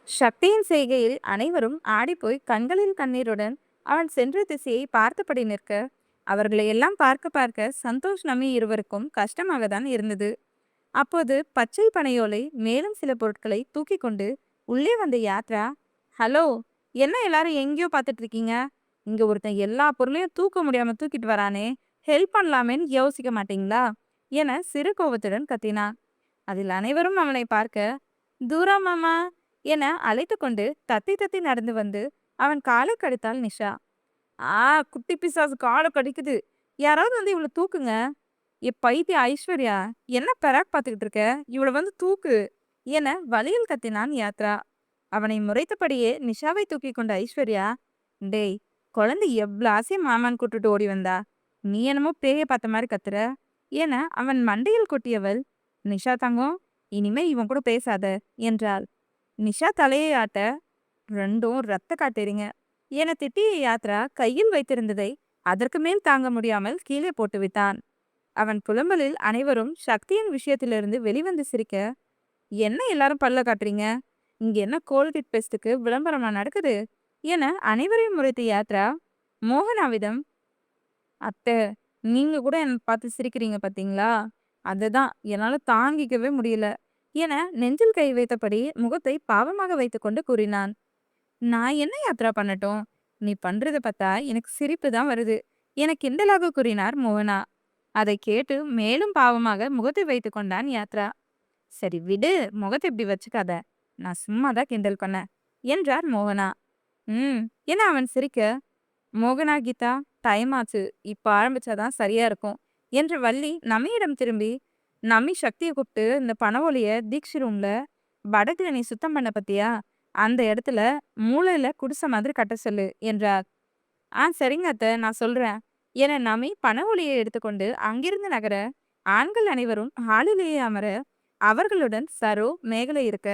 சக்தியின் செய்கையில் அனைவரும் ஆடிப்போய் கண்களில் கண்ணீருடன் அவன் சென்ற திசையை பார்த்தபடி நிற்க, அவர்களை எல்லாம் பார்க்க பார்க்க சந்தோஷ் நம்பி இருவருக்கும் கஷ்டமாக தான் இருந்தது. அப்போது பச்சை பனையோலை மேலும் சில பொருட்களை தூக்கி கொண்டு உள்ளே வந்த யாத்ரா, ஹலோ, என்ன எல்லாரும் எங்கேயோ பார்த்துட்டு இருக்கீங்க? இங்க ஒருத்தன் எல்லா பொருளையும் தூக்க முடியாம தூக்கிட்டு வரானே, ஹெல்ப் பண்ணலாமேன்னு யோசிக்க மாட்டீங்களா என சிறு கோபத்துடன் கத்தினான். அதில் அனைவரும் அவனை பார்க்க, தூரா மாமா என அழைத்து கொண்டு தத்தி தத்தி நடந்து வந்து அவன் காலை கடித்தாள் நிஷா. ஆ, குட்டி பிசாசு காலை கடிக்குது, யாராவது வந்து இவளை தூக்குங்க. பைத்திய ஐஸ்வர்யா, என்ன பெராக் பார்த்துக்கிட்டு இருக்க, இவளை வந்து தூக்கு என வழியில் கத்தினான் யாத்ரா. அவனை முறைத்தபடியே நிஷாவை தூக்கி கொண்ட ஐஸ்வர்யா, டேய், குழந்தை எவ்வளோ ஆசையா மாமான்னு கூட்டுட்டு ஓடி வந்தா, நீ என்னமோ பேய பார்த்த மாதிரி கத்துற என அவன் மண்டையில் கொட்டியவள், நிஷா தங்கம், இனிமே இவன் கூட பேசாத என்றாள். நிஷா தலையை ஆட்ட, ரெண்டும் ரத்த காட்டேரிங்க என திட்டிய யாத்ரா கையில் வைத்திருந்ததை அதற்கு மேல் தாங்க முடியாமல் கீழே போட்டு விட்டான். அவன் புலம்பலில் அனைவரும் சக்தியின் விஷயத்திலிருந்து வெளிவந்து சிரிக்க, என்ன எல்லாரும் பல்ல காட்டுறீங்க, இங்க என்ன கோல்கேட் பெஸ்டுக்கு விளம்பரமா நடக்குது என அனைவரையும் முறைத்த யாத்ரா மோகனாவிடம், அத்தை, நீங்க கூட என்ன பார்த்து சிரிக்கிறீங்க பாத்தீங்களா, அதுதான் என்னால தாங்கிக்கவே முடியல என நெஞ்சில் கை வைத்தபடி முகத்தை பாவமாக வைத்துக்கொண்டு கூறினான். நான் என்ன யாத்ரா பண்ணட்டும், நீ பண்றத பார்த்தா எனக்கு சிரிப்பு தான் வருது என கிண்டலாக கூறினார் மோகனா. அதை கேட்டு மேலும் பாவமாக முகத்தை வைத்து கொண்டான் யாத்ரா. சரி விடு, முகத்தை இப்படி வச்சுக்காத, நான் சும்மா தான் கிண்டல் பண்ணேன் என்றார் மோகனா. ம் என அவன் சிரிக்க, மோகனா கீதா, டைம் ஆச்சு, இப்ப ஆரம்பிச்சாதான் சரியா இருக்கும் என்று வள்ளி நம்மியிடம் திரும்பி, நம்மி சக்தியை கூப்பிட்டு இந்த பண ஒலிய தீக்ஷி ரூம்ல வடக்குல நீ சுத்தம் பண்ண பத்தியா, அந்த இடத்துல மூளையில குடிசை மாதிரி கட்ட சொல்லு என்றார். சரிங்க அத்தை, நான் சொல்றேன் என நமி பண ஒலியை எடுத்துக்கொண்டு அங்கிருந்து நகர, ஆண்கள் அனைவரும் ஹாலிலேயே அமர, அவர்களுடன் சரோ மேகலை இருக்க,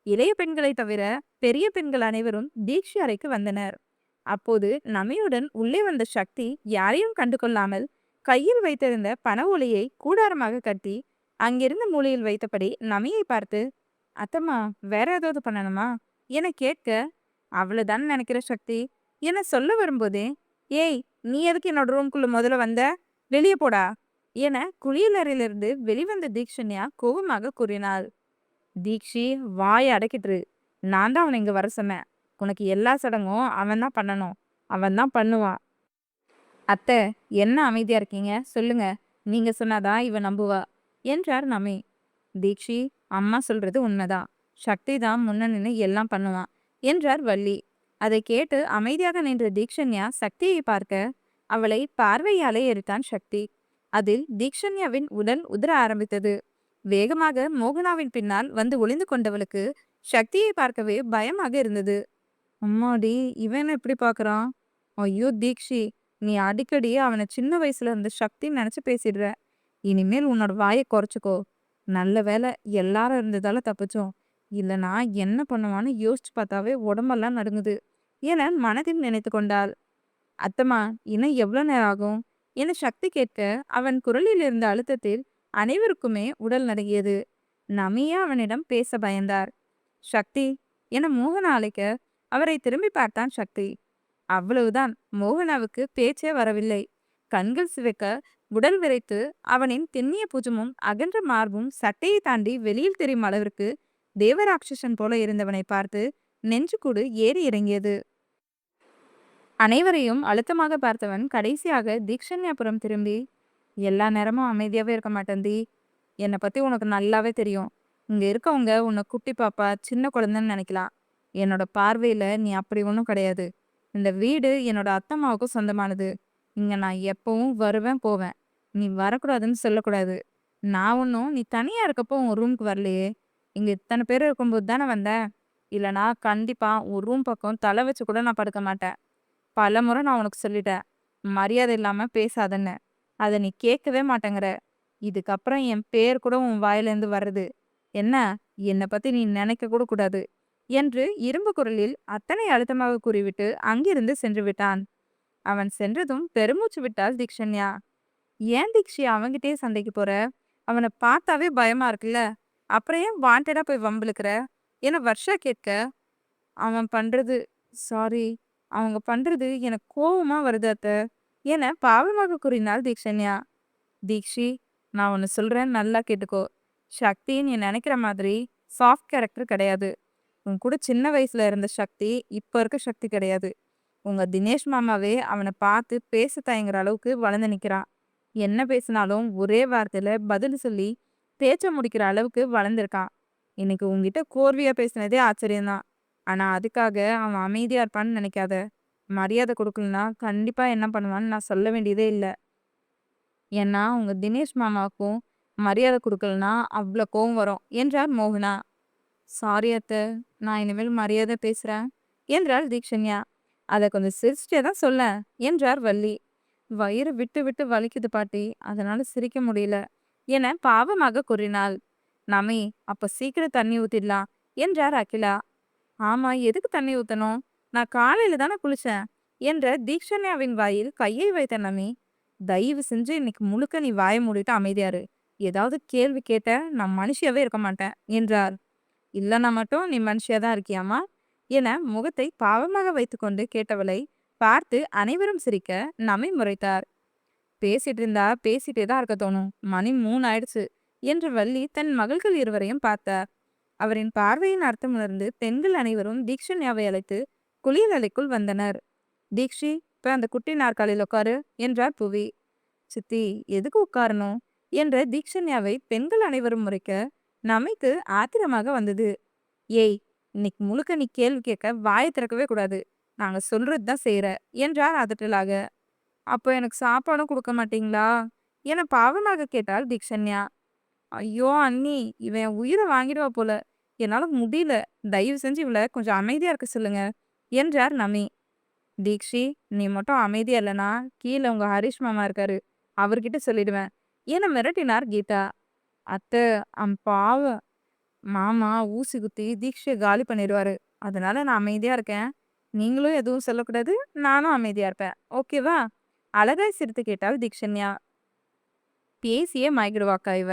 இளைய பெண்களை தவிர பெரிய பெண்கள் அனைவரும் தீட்சி அறைக்கு வந்தனர். அப்போது நமியுடன் உள்ளே வந்த சக்தி யாரையும் கண்டு கொள்ளாமல் கையில் வைத்திருந்த பண ஒலியை கூடாரமாக கட்டி அங்கிருந்த மூலையில் வைத்தபடி நமியை பார்த்து, அத்தம்மா, வேற ஏதாவது பண்ணணுமா என கேட்க, அவ்வளவுதான் நினைக்கிற சக்தி என சொல்ல வரும்போதே, ஏய், நீ எதுக்கு என்னோட ரூம்குள்ள முதல்ல வந்த, வெளியே போடா என குளியலறையிலிருந்து வெளிவந்த தீக்ஷன்யா கோபமாக கூறினாள். தீக்ஷி, வாயை அடக்கிட்டுரு, நான் தான் அவனை இங்க வர சொன்னேன், உனக்கு எல்லா சடங்கும் அவன் தான் பண்ணணும், அவன் தான் பண்ணுவான். அத்தை, என்ன அமைதியா இருக்கீங்க, சொல்லுங்க, நீங்க சொன்னாதான் இவன் நம்புவா என்றார் நமி. தீக்ஷி, அம்மா சொல்றது உண்மைதான், சக்தி தான் முன்ன நின்று எல்லாம் பண்ணுவான் என்றார் வள்ளி. அதை கேட்டு அமைதியாக நின்ற தீக்ஷன்யா சக்தியை பார்க்க, அவளை பார்வையாலே எரித்தான் சக்தி. அதில் தீக்ஷன்யாவின் உடல் உதிர ஆரம்பித்தது. வேகமாக மோகனாவின் பின்னால் வந்து ஒளிந்து கொண்டவளுக்கு சக்தியை பார்க்கவே பயமாக இருந்தது. அம்மாடி, இவன் எப்படி பாக்குறான், ஐயோ தீக்ஷி, நீ அடிக்கடி அவனை சின்ன வயசுல இருந்த சக்தின்னு நினைச்சு பேசிடுற, இனிமேல் உன்னோட வாயை குறைச்சுக்கோ. நல்ல வேலை எல்லாரும் இருந்ததால தப்பிச்சோம், இல்லைனா என்ன பண்ணுவான்னு யோசிச்சு பார்த்தாவே உடம்பெல்லாம் நடுங்குது என மனதில் நினைத்து கொண்டாள். அத்தம்மா, இன்னும் எவ்வளவு நேரம் ஆகும் என சக்தி கேட்க, அவன் குரலில் இருந்த அழுத்தத்தில் அனைவருக்குமே உடல் நடுங்கியது. நமியா அவனிடம் பேச பயந்தார். சக்தி என மோகனா அழைக்க, அவரை திரும்பி பார்த்தான் சக்தி. அவ்வளவுதான், மோகனாவுக்கு பேச்சே வரவில்லை. கண்கள் சிவக்க, உடல் விரைத்து, அவனின் தென்னிய புஜமும் அகன்ற மார்பும் சட்டையை தாண்டி வெளியில் தெரியும் அளவிற்கு தேவராட்சசன் போல இருந்தவனை பார்த்து நெஞ்சுக்கூடு ஏறி இறங்கியது. அனைவரையும் அழுத்தமாக பார்த்தவன் கடைசியாக தீக்ஷன்யாபுரம் திரும்பி, எல்லா நேரமும் அமைதியாவே இருக்க மாட்டேன் தி, என்னை பத்தி உனக்கு நல்லாவே தெரியும், இங்க இருக்கவங்க உன்னை குட்டி பாப்பா சின்ன குழந்தைன்னு நினைக்கலாம், என்னோட பார்வையில நீ அப்படி ஒன்றும் கிடையாது. இந்த வீடு என்னோட அத்தம்மாவுக்கும் சொந்தமானது, இங்க நான் எப்பவும் வருவேன் போவேன், நீ வரக்கூடாதுன்னு சொல்லக்கூடாது. நான் ஒன்றும் நீ தனியா இருக்கப்போ உன் ரூமுக்கு வரலையே, இங்க இத்தனை பேர் இருக்கும்போது தானே வந்தேன், இல்லைனா கண்டிப்பா உன் ரூம் பக்கம் தலை வச்சு கூட நான் படுக்க மாட்டேன். பல முறை நான் உனக்கு சொல்லிட்டேன், மரியாதை இல்லாம பேசாதன்னு, அதை நீ கேட்கவே மாட்டேங்கிற. இதுக்கப்புறம் என் பேர் கூட உன் வாயிலேருந்து வர்றது என்ன, என்னை பத்தி நீ நினைக்க கூட கூடாது என்று இரும்பு குரலில் அத்தனை அழுத்தமாக கூறிவிட்டு அங்கிருந்து சென்று விட்டான். அவன் சென்றதும் பெருமூச்சு விட்டாள் தீக்ஷன்யா. ஏன் தீக்ஷி அவன்கிட்டயே சண்டைக்கு போற, அவனை பார்த்தாவே பயமா இருக்குல்ல, அப்புறம் ஏன் வாண்டடா போய் வம்பிழுக்கிற என வர்ஷா கேட்க, அவன் பண்றது சாரி. அவங்க பண்றது எனக்கு கோவமா வருது அத்த. என பாவமாக கூறினாள் தீக்ஷண்யா. தீக்ஷி, நான் ஒண்ணு சொல்றேன் நல்லா கேட்டுக்கோ. சக்தி நீ நினைக்கிற மாதிரி சாஃப்ட் கேரக்டர் கிடையாது. உன் கூட சின்ன வயசுல இருந்த சக்தி இப்ப இருக்க சக்தி கிடையாது. உங்க தினேஷ் மாமாவே அவனை பார்த்து பேச தயங்குற அளவுக்கு வளர்ந்து நிக்கிறான். என்ன பேசினாலும் ஒரே வார்த்தையில பதில் சொல்லி பேச்ச முடிக்கிற அளவுக்கு வளர்ந்துருக்கான். இன்னைக்கு உன்கிட்ட கோர்வையா பேசினதே ஆச்சரியம்தான். ஆனா அதுக்காக அவன் அமைதியா இருப்பான்னு நினைக்காத. மரியாதை கொடுக்கலனா கண்டிப்பா என்ன பண்ணுவான்னு நான் சொல்ல வேண்டியதே இல்ல. ஏன்னா உங்க தினேஷ் மாமாவுக்கும் மரியாதை கொடுக்கலனா அவ்வளோ கோவம் வரும் என்றார் மோகனா. சாரி அத்த, நான் இனிமேல் மரியாதை பேசுறேன் என்றாள் தீக்ஷண்யா. அதை கொஞ்சம் சிரிச்சிட்டே தான் சொல்ல என்றார் வள்ளி. வயிறு விட்டு விட்டு வலிக்குது பாட்டி, அதனால சிரிக்க முடியல என பாவமாக கூறினாள். நமி, அப்ப சீக்கிரம் தண்ணி ஊத்திடலாம் என்றார் அகிலா. ஆமா, எதுக்கு தண்ணி ஊத்தணும்? நான் காலையில தானே குளிச்சேன் என்ற தீக்ஷண்யாவின் வாயில் கையை வைத்த நமி. தயவு செஞ்சு இன்னைக்கு முழுக்க நீ வாய மூடிட்டு அமைதியாரு. ஏதாவது கேள்வி கேட்ட நான் மனுஷியாவே இருக்க மாட்டேன் என்றார். இல்லைன்னா மட்டும் நீ மனுஷியா தான் இருக்கியாமா என முகத்தை பாவமாக வைத்துக்கொண்டு கேட்டவளை பார்த்து அனைவரும் சிரிக்க நமி முறைத்தார். பேசிட்டு இருந்தா பேசிட்டே தான் இருக்க தோணும். மணி 3 ஆயிடுச்சு என்று வள்ளி தன் மகள்கள் இருவரையும் பார்த்தார். அவரின் பார்வையின் அர்த்தம் உணர்ந்து பெண்கள் அனைவரும் தீக்ஷண்யாவை அழைத்து குளியல் அறைக்குள் வந்தனர். தீக்ஷி, இப்ப அந்த குட்டி நாற்காலியில் உட்காரு என்றார் புவி. சித்தி, எதுக்கு உட்காரணும் என்ற தீக்ஷண்யாவை பெண்கள் அனைவரும் முறைக்க நமைக்கு ஆத்திரமாக வந்தது. ஏய், இன்னைக்கு முழுக்க நீ கேள்வி கேட்க வாயை திறக்கவே கூடாது. நாங்க சொல்றது தான் செய்யற என்றார் அதட்டலாக. அப்போ எனக்கு சாப்பாடும் கொடுக்க மாட்டீங்களா என பாவமாக கேட்டாள் தீக்ஷண்யா. ஐயோ அண்ணி, இவன் என் உயிரை வாங்கிடுவா போல. என்னால முடியல. தயவு செஞ்சு இவளை கொஞ்சம் அமைதியா இருக்க சொல்லுங்க என்றார் நமி. தீக்ஷி, நீ மட்டும் அமைதியா இல்லைனா கீழே உங்க ஹரிஷ் மாமா இருக்காரு, அவர்கிட்ட சொல்லிடுவேன் என மிரட்டினார் கீதா. அத்தை, பாவம் மாமா ஊசி குத்தி தீக்ஷையை காலி பண்ணிடுவாரு. அதனால நான் அமைதியா இருக்கேன். நீங்களும் எதுவும் சொல்லக்கூடாது, நானும் அமைதியா இருப்பேன். ஓகேவா? அழகாய் சிரித்து கேட்டாள் தீக்ஷண்யா. பேசியே மயக்கிடுவாக்கா இவ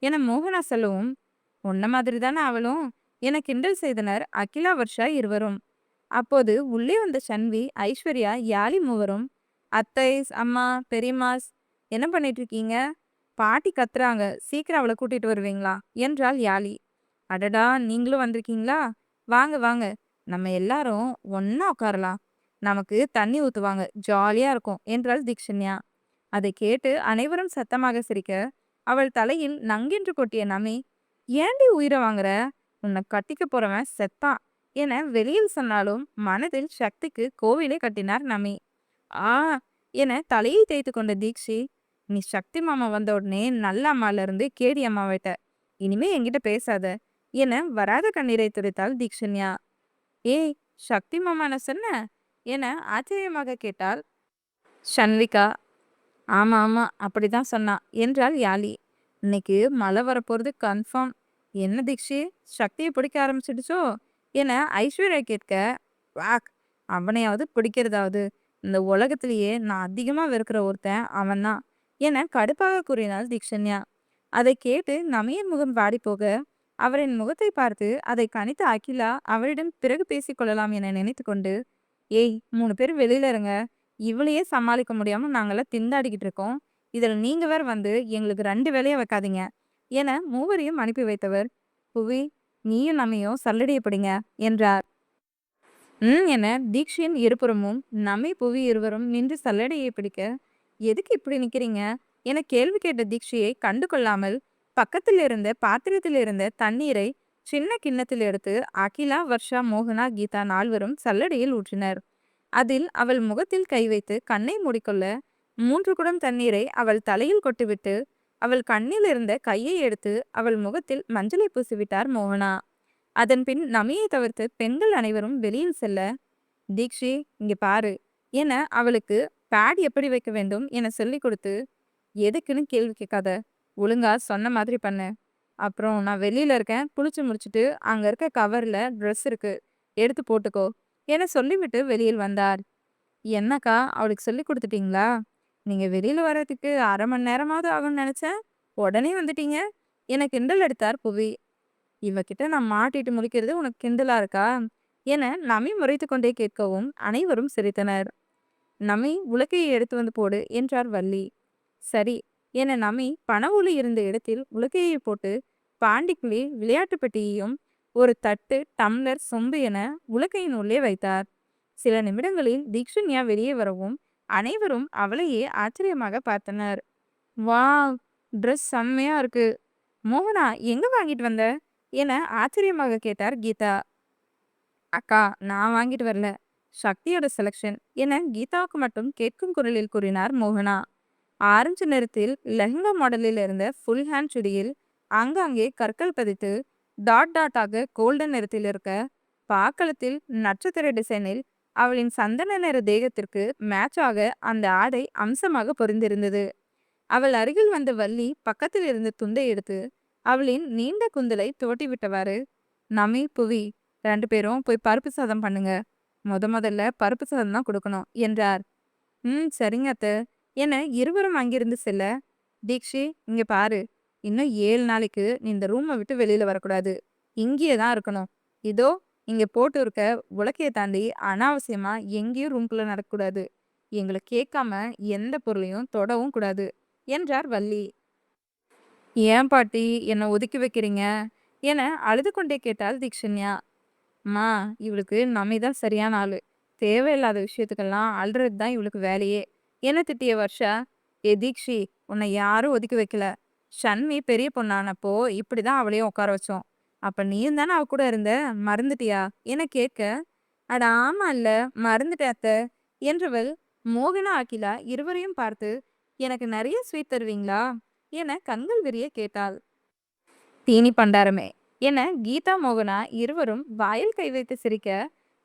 என மோகனா சொல்லவும், உன்ன மாதிரி தானே அவளும் என கிண்டல் செய்தனர் அகிலா வர்ஷா இருவரும். அப்போது உள்ளே வந்த சன்வி, ஐஸ்வர்யா, யாழி மூவரும், அத்தைஸ், அம்மா, பெரியம்மாஸ், என்ன பண்ணிட்டு இருக்கீங்க? பாட்டி கத்துறாங்க, சீக்கிரம் அவளை கூட்டிட்டு வருவீங்களா என்றாள் யாழி. அடடா, நீங்களும் வந்திருக்கீங்களா? வாங்க வாங்க, நம்ம எல்லாரும் ஒண்ணா உட்காரலாம். நமக்கு தண்ணி ஊத்துவாங்க, ஜாலியா இருக்கும் என்றாள் தீக்ஷண்யா. அதை கேட்டு அனைவரும் சத்தமாக சிரிக்க அவள் தலையில் நங்கென்று கொட்டிய நமி, ஏண்டி உயிரை வாங்குற? உன்னை கட்டிக்க போறவன் செத்தான் என வெளியில் சொன்னாலும் மனதில் சக்திக்கு கோவிலை கட்டினார் நமி. ஆ என தலையை தேய்த்து கொண்ட தீக்ஷி, நீ சக்தி மாமா வந்த உடனே நல்ல அம்மால இருந்து கேடி அம்மாவிட்ட, இனிமே என்கிட்ட பேசாத என வராத கண்ணீரை துடைத்தாள் தீக்ஷண்யா. ஏய், சக்தி மாமான சொன்ன என ஆச்சரியமாக கேட்டாள் ஷன்விகா. ஆமா ஆமா, அப்படிதான் சொன்னா என்றாள் யாழி. இன்னைக்கு மழை வரப்போறது கன்ஃபார்ம். என்ன தீக்ஷி, சக்தியை பிடிக்க ஆரம்பிச்சிடுச்சோ என ஐஸ்வர்யா கேட்க, வாக், அவனையாவது பிடிக்கிறதாவது. இந்த உலகத்திலேயே நான் அதிகமா வெறுக்கிற ஒருத்தன் அவன்தான் என கடுப்பாக கூறினாள் தீக்ஷண்யா. அதை கேட்டு நமியின் முகம் வாடி போக அவரின் முகத்தை பார்த்து அதை கணித்த அகிலா அவரிடம் பிறகு பேசிக்கொள்ளலாம் என நினைத்து கொண்டு, ஏய் 3 பேர் வெளியில இருங்க, இவளையே சமாளிக்க முடியாம நாங்கெல்லாம் திண்டாடிக்கிட்டு இருக்கோம். இதுல நீங்க வேற வந்து எங்களுக்கு 2 வேலையை வைக்காதீங்க என மூவரையும் அனுப்பி வைத்தவர், புவி, நீயும் நமியும் சல்லடியப்படிங்க என்றார். என தீக்ஷியின் இருபுறமும் நம்மை புவி இருவரும் நின்று சல்லடையை பிடிக்க, எதுக்கு இப்படி நிக்கிறீங்க என கேள்வி கேட்ட தீக்ஷியை கண்டு கொள்ளாமல் பக்கத்தில் இருந்த பாத்திரத்தில் இருந்த தண்ணீரை சின்ன கிண்ணத்தில் எடுத்து அகிலா, வர்ஷா, மோகனா, கீதா 4வரும் சல்லடையில் ஊற்றினர். அதில் அவள் முகத்தில் கை வைத்து கண்ணை மூடிக்கொள்ள 3 குடம் தண்ணீரை அவள் தலையில் கொட்டிவிட்டு அவள் கண்ணில் இருந்த கையை எடுத்து அவள் முகத்தில் மஞ்சளை பூசிவிட்டார் மோகனா. அதன் பின் நமியை தவிர்த்து பெண்கள் அனைவரும் வெளியில் செல்ல, தீக்ஷி இங்க பாரு என அவளுக்கு பேட் எப்படி வைக்க வேண்டும் என சொல்லி கொடுத்து, எதுக்குன்னு கேள்வி கேட்காத, ஒழுங்கா சொன்ன மாதிரி பண்ணு. அப்புறம் நான் வெளியில இருக்கேன், குளிச்சு முடிச்சுட்டு அங்க இருக்க கவர்ல ட்ரெஸ் இருக்கு, எடுத்து போட்டுக்கோ என சொல்லிவிட்டு வெளியில் வந்தார். என்னக்கா, அவளுக்கு சொல்லி கொடுத்துட்டீங்களா? நீங்க வெளியில வர்றதுக்கு 1/2 மணி நேரமாவது ஆகும்னு நினைச்சேன், உடனே வந்துட்டீங்க என கிண்டல் எடுத்தார் புவி. இவகிட்ட நான் மாட்டிட்டு முழிக்கிறது உனக்கு கிண்டலா இருக்கா? என நமி முறைத்து கொண்டே கேட்கவும் அனைவரும் சிரித்தனர். நமி உலக்கையை எடுத்து வந்து போடு என்றார் வள்ளி. சரி என நமி பண ஓலை இருந்த இடத்தில் உலக்கையை போட்டு பாண்டிக்குள்ளே விளையாட்டு பெட்டியையும் ஒரு தட்டு டம்ளர் சொம்பு என உலக்கையின் உள்ளே வைத்தார். சில நிமிடங்களில் தீக்ஷண்யா வெளியே வரவும் அனைவரும் அவளையே ஆச்சரியமாக பார்த்தனர். வா, ட்ரெஸ் செம்மையா இருக்கு. மோகனா, எங்க வாங்கிட்டு வந்த என ஆச்சரியமாக கேட்டார் கீதா. அக்கா, நான் வாங்கிட்டு வரல, சக்தியோட செலக்ஷன் என கீதாவுக்கு மட்டும் கேட்கும் குரலில் கூறினார் மோகனா. ஆரஞ்சு நிறத்தில் லெஹங்கா மாடலில் இருந்த ஃபுல் ஹேண்ட் சுடியில் ஆங்காங்கே கற்கள் பதித்து டாட் டாட்டாக கோல்டன் நிறத்தில் இருக்க பாக்களத்தில் நட்சத்திர டிசைனில் அவளின் சந்தன நிற தேகத்திற்கு மேட்சாக அந்த ஆடை அம்சமாக பொருந்திருந்தது. அவள் அருகில் வந்த வள்ளி பக்கத்தில் இருந்த துண்டை எடுத்து அவளின் நீண்ட குந்தலை துவட்டி விட்டவாறு, நமி புவி, 2 பேரும் போய் பருப்பு சாதம் பண்ணுங்க. முதல்ல பருப்பு சாதம் தான் கொடுக்கணும் என்றார். சரிங்க அத்தை என இருவரும் அங்கிருந்து செல்ல, தீக்ஷி, இங்க பாரு, இன்னும் 7 நாளைக்கு நீ இந்த ரூமை விட்டு வெளியில வரக்கூடாது. இங்கேயே தான் இருக்கணும். இதோ இங்க போட்டு இருக்க உலக்கையை தாண்டி அனாவசியமா எங்கேயும் ரூம்குள்ள நடக்கக்கூடாது. எங்களை கேட்காம எந்த பொருளையும் தொடவும் கூடாது என்றார் வள்ளி. ஏன் பாட்டி என்னை ஒதுக்கி வைக்கிறீங்க என அழுது கொண்டே கேட்டாள் தீக்ஷண்யா. அம்மா, இவளுக்கு நம்மை தான் சரியான ஆளு. தேவையில்லாத விஷயத்துக்கெல்லாம் அழுறது தான் இவளுக்கு வேலையே என திட்டிய வர்ஷா. ஏ தீக்ஷி, உன்னை யாரும் ஒதுக்கி வைக்கல. ஷன்மி பெரிய பொண்ணானப்போ இப்படிதான் அவளையும் உட்கார வச்சோம். அப்ப நீயும் தானே அவ கூட இருந்த, மறந்துட்டியா என கேட்க, அட ஆமா இல்ல, மறந்துட்டேன் அத்தை என்றவள் மோகனா அகிலா இருவரையும் பார்த்து, எனக்கு நிறைய ஸ்வீட் தருவீங்களா என கண்கள் விரிய கேட்டாள். தீனி பண்டாரமே என கீதா மோகனா இருவரும் வாயில் கை வைத்து சிரிக்க,